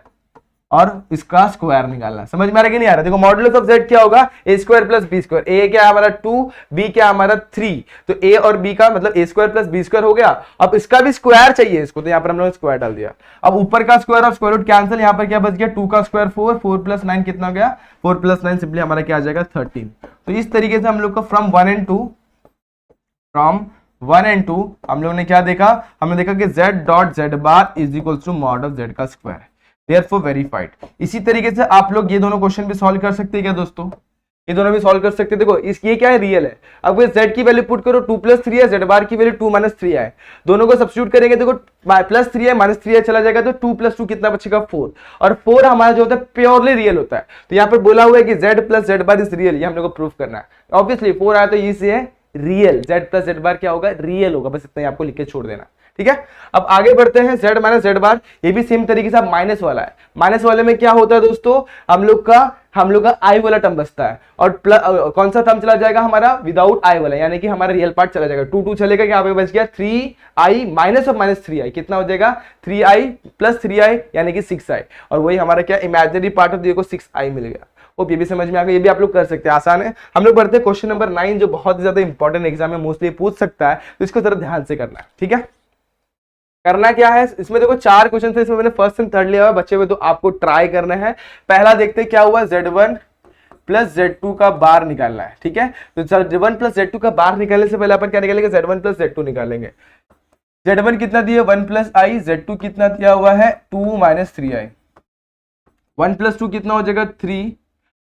और इसका स्क्वायर निकालना। समझ में आ रहा है कि नहीं आ रहा, देखो मॉड्यूलस ऑफ z क्या होगा, a square plus B square. a क्या है हमारा 2, b क्या हमारा 3, तो a और b का मतलब a square plus B square हो गया। अब इसका भी स्क्वायर चाहिए इसको, तो यहाँ पर हम लोग स्क्वायर डाल दिया। अब ऊपर का स्क्वायर और स्क्वायर रूट कैंसिल, यहाँ पर क्या बच गया 2 का स्क्वायर 4, 4 प्लस 9 कितना हो गया, 4 प्लस 9 सिंपली हमारा क्या आ जाएगा 13। तो इस तरीके से हम लोग को फ्रॉम 1 एंड 2 हम लोग ने क्या देखा, हमने देखा कि z dot Z bar is equal to mod of z का स्क्वायर, देयरफॉर वेरीफाइड। इसी तरीके से आप लोग ये दोनों क्वेश्चन भी सॉल्व कर सकते हैं क्या दोस्तों, ये दोनों भी सॉल्व कर सकते हैं। देखो इस ये क्या है, रियल है। अब z की वैल्यू पुट करो 2 प्लस 3 है, z बार की वैल्यू 2 माइनस 3 है, दोनों को सब्स्टिट्यूट करेंगे, देखो प्लस 3 है माइनस 3 है चला जाएगा, तो 2 प्लस 2 कितना बचेगा 4, और 4 हमारा जो होता है प्योरली रियल होता है। तो यहाँ पर बोला हुआ है कि z plus Z bar is real, ये हम लोग को प्रूफ करना है। ऑब्वियसली 4 आया तो ये से है रियल, z प्लस जेड बार क्या होगा, रियल होगा, बस इतना ही आपको लिख के छोड़ देना, ठीक है। अब आगे बढ़ते हैं, z माइनस जेड बार, ये भी सेम तरीके से माइनस वाला है। माइनस वाले में क्या होता है दोस्तों, हम लोग का i वाला टर्म बचता है, और कौन सा टर्म चला जाएगा हमारा, विदाउट i वाला, यानी कि हमारा रियल पार्ट चला जाएगा। 2 चलेगा, क्या बच गया 3i minus of minus 3i, कितना हो जाएगा 3i प्लस 3i यानी कि 6i, और वही हमारा क्या इमेजिनरी पार्ट ऑफ को 6i मिल गया। ये भी समझ में आ गया, ये भी आप लोग कर सकते हैं, आसान है। हम लोग बढ़ते हैं क्वेश्चन नंबर 9, जो बहुत ज्यादा इंपॉर्टेंट एग्जाम में मोस्टली पूछ सकता है, तो इसको जरा ध्यान से करना है, ठीक है। करना क्या है, इसमें देखो 4 क्वेश्चन है, इसमें मैंने फर्स्ट एंड थर्ड लिया हुआ बच्चे हुए, तो आपको ट्राई करना है। पहला देखते हैं क्या हुआ, z1 प्लस z2 का बार निकालना है, ठीक है। तो z1 प्लस z2 का बार निकालने से पहले अपन क्या निकालेंगे, z1 प्लस z2 निकालेंगे। z1 कितना दिया 1 प्लस i, z2 कितना दिया हुआ है 2 माइनस 3i। 1 प्लस 2 कितना हो जाएगा 3,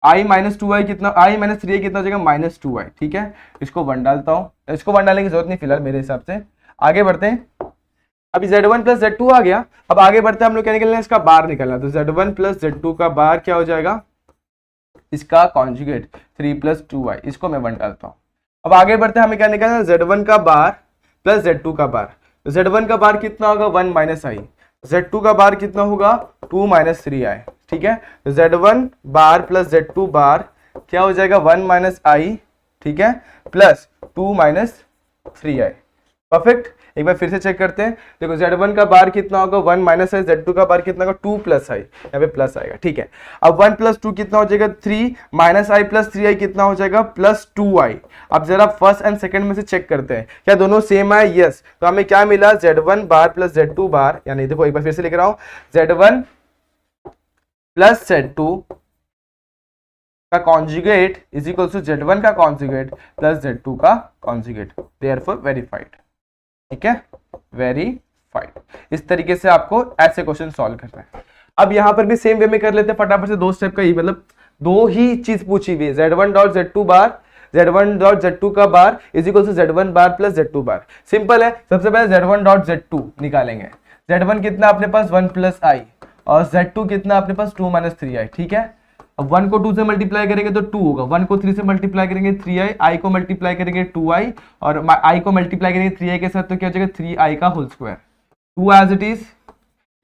i माइनस 2i कितना, i माइनस 3i कितना हो जाएगा माइनस 2i, ठीक है। इसको 1 डालता हूं, इसको 1 डालने की जरूरत नहीं फिलहाल मेरे हिसाब से। आगे बढ़ते हैं, अभी z1 प्लस z2 आ गया। अब आगे बढ़ते हैं, हम लोग क्या निकलना है, इसका बार निकलना। तो z1 प्लस z2 का बार क्या हो जाएगा, इसका कॉन्जुगेट 3 प्लस 2i, इसको मैं 1 डालता हूं। अब आगे बढ़ते हैं, हमें क्या निकलना है, z1 का बार प्लस z2 का बार। तो z1 का बार कितना होगा 1 माइनस i, z2 का बार कितना होगा 2 माइनस 3i, ठीक है। तो z1 बार प्लस z2 बार क्या हो जाएगा 1 माइनस i, ठीक है, प्लस 2 माइनस 3i। परफेक्ट। एक बार फिर से चेक करते हैं, देखो z1 का बार कितना होगा 1 माइनस i, z2 का बार कितना होगा 2 प्लस i, यहाँ पे प्लस आएगा, ठीक है। अब 1 प्लस 2 कितना हो जाएगा 3, माइनस i प्लस 3i कितना हो जाएगा प्लस 2i। अब जरा फर्स्ट एंड सेकंड में से चेक करते हैं, क्या दोनों सेम है, यस। तो हमें क्या मिला, z1 बार प्लस z2 बार, यानी देखो एक बार फिर से लिख रहा हूं, z1 प्लस z2 का conjugate is equal to z1 का कॉन्जुगेट प्लस z2 का कॉन्जुगेट, देयरफॉर वेरीफाइड, ठीक है, वेरीफाइड। इस तरीके से आपको ऐसे क्वेश्चन सॉल्व करना है। अब यहां पर भी सेम वे में कर लेते हैं फटाफट से, 2 स्टेप का ही, मतलब 2 ही चीज पूछी हुई है। z1 डॉट z2 बार, z1 डॉट z2 का bar is equal to z1 bar plus z2 bar. Simple है, सबसे पहले z1 डॉट z2 निकालेंगे। z1 कितना अपने पास 1 प्लस i, और z2 कितना अपने पास 2 माइनस 3i, ठीक है। अब 1 को 2 से मल्टीप्लाई करेंगे तो 2 होगा, 1 को 3 से मल्टीप्लाई करेंगे 3i, i को मल्टीप्लाई करेंगे 2i, और i को मल्टीप्लाई करेंगे 3i के साथ, तो क्या हो जाएगा 3i का whole square, 2 as it is,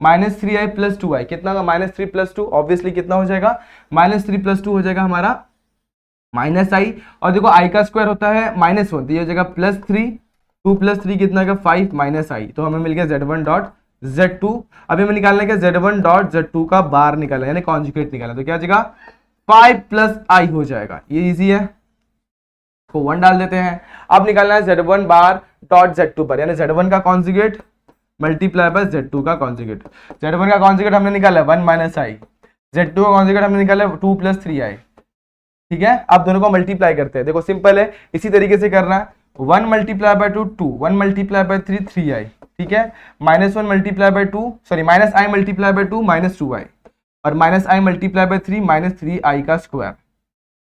minus 3i plus 2i कितना होगा माइनस 3 प्लस 2, ऑब्वियसली कितना हो जाएगा माइनस 3 प्लस 2 हो जाएगा हमारा माइनस i, और देखो i का स्क्वायर होता है -1, तो ये हो जाएगा प्लस 3, 2 + 3 कितना का 5 माइनस आई, तो हमें मिल गया z1 डॉट z2। अभी हमें निकालना है क्या z1 डॉट z2 का बार निकालना यानी कॉन्जुगेट निकालना, तो क्या जगह 5 + i हो जाएगा, ये इजी है, को 1 डाल देते हैं। अब निकालना है z1 बार डॉट z2 पर, यानी z1 का कॉन्जुगेट मल्टीप्लाई बाय z2 का कॉन्जुगेट। z1 का कॉन्जुगेट हमने निकाला 1 माइनस आई, z2 का कॉन्जुगेट हमने निकाला 2 + 3i, ठीक है। अब दोनों को मल्टीप्लाई करते हैं, देखो सिंपल है, इसी तरीके से करना है। 1 multiply bye 2 2, 1 multiply by 3 3i, ठीक है। -1 multiply bye 2 sorry -i multiply by 2 -2i, और -i मल्टीप्लाई बाय 3 -3i का स्क्वायर,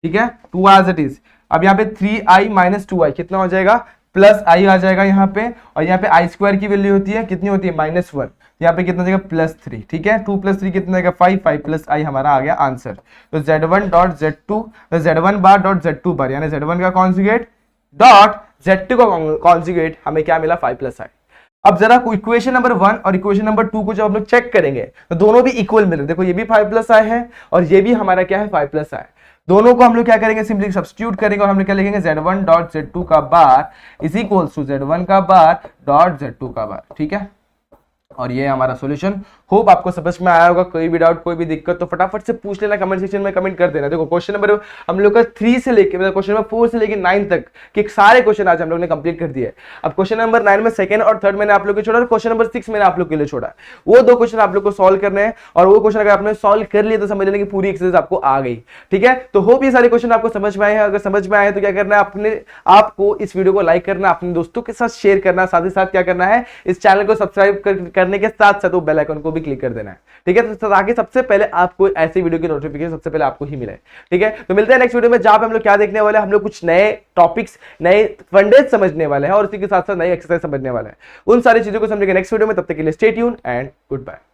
ठीक है, 2 एज इट इज। अब यहाँ पे 3i - 2i कितना हो जाएगा, प्लस आई आ जाएगा यहाँ पे, और यहाँ पे आई स्क्वायर की वैल्यू होती है कितनी होती है -1, यहाँ पे कितना जाएगा +3, ठीक है। 2 + 3 कितना जाएगा 5, 5 + i हमारा आ गया आंसर। तो z1 डॉट z2, z1 बार डॉट z2 बार, यानी z1 का कॉन्जुगेट डॉट z2 का कॉन्जुगेट, हमें क्या मिला 5 + i। अब जरा इक्वेशन नंबर 1 और इक्वेशन नंबर 2 को जब हम लोग चेक करेंगे तो दोनों भी इक्वल मिले, देखो ये भी 5 + i है और ये भी हमारा क्या है 5 + i। दोनों को हम लोग क्या करेंगे, सिंपली सब्स्टिट्यूट करेंगे और हम लोग क्या लिखेंगे z1 डॉट z2 का bar is equals to z1 का बार डॉट z2 का बार, ठीक है। और ये हमारा सॉल्यूशन। होप आपको समझ में आया होगा। कोई भी डाउट कोई भी दिक्कत तो फटाफट से पूछ लेना, कमेंट सेक्शन में कमेंट कर देना। देखो क्वेश्चन नंबर हम लोग का 3 से लेके मतलब क्वेश्चन नंबर 4 से लेके 9 तक के सारे क्वेश्चन आज हम लोग ने कंप्लीट कर दिए। अब क्वेश्चन नंबर 9 में सेकंड और थर्ड मैंने आप लोग को छोड़ा और क्वेश्चन नंबर 6 मैंने आप लोग के लिए छोड़ा। वो 2 क्वेश्चन आप लोग को सॉल्व करने हैं और वो क्वेश्चन अगर आपने सॉल्व कर लिया तो समझ लेना कि पूरी एक्सरसाइज आपको आ गई, ठीक है। तो होप ये सारे क्वेश्चन आपको समझ में आए हैं। अगर समझ में आए तो क्या करना है, अपने आपको इस वीडियो को लाइक करना, अपने दोस्तों के साथ शेयर करना, साथ ही साथ क्या करना है, इस चैनल को सब्सक्राइब करने के साथ साथ बेल आइकन को भी क्लिक कर देना है, ठीक है, तो ताकि सबसे पहले आपको ऐसी वीडियो की नोटिफिकेशन सबसे पहले आपको ही मिले, ठीक है। तो मिलते हैं नेक्स्ट वीडियो में, जहां पे हम लोग क्या देखने वाले हैं, हम लोग कुछ नए टॉपिक्स, नए फंडेज समझने वाले हैं और उसी के साथ साथ नई एक्सरसाइज समझने वाले हैं। उन सारी चीजों को समझेंगे नेक्स्ट वीडियो में। तब तक के लिए stay tune and good bye.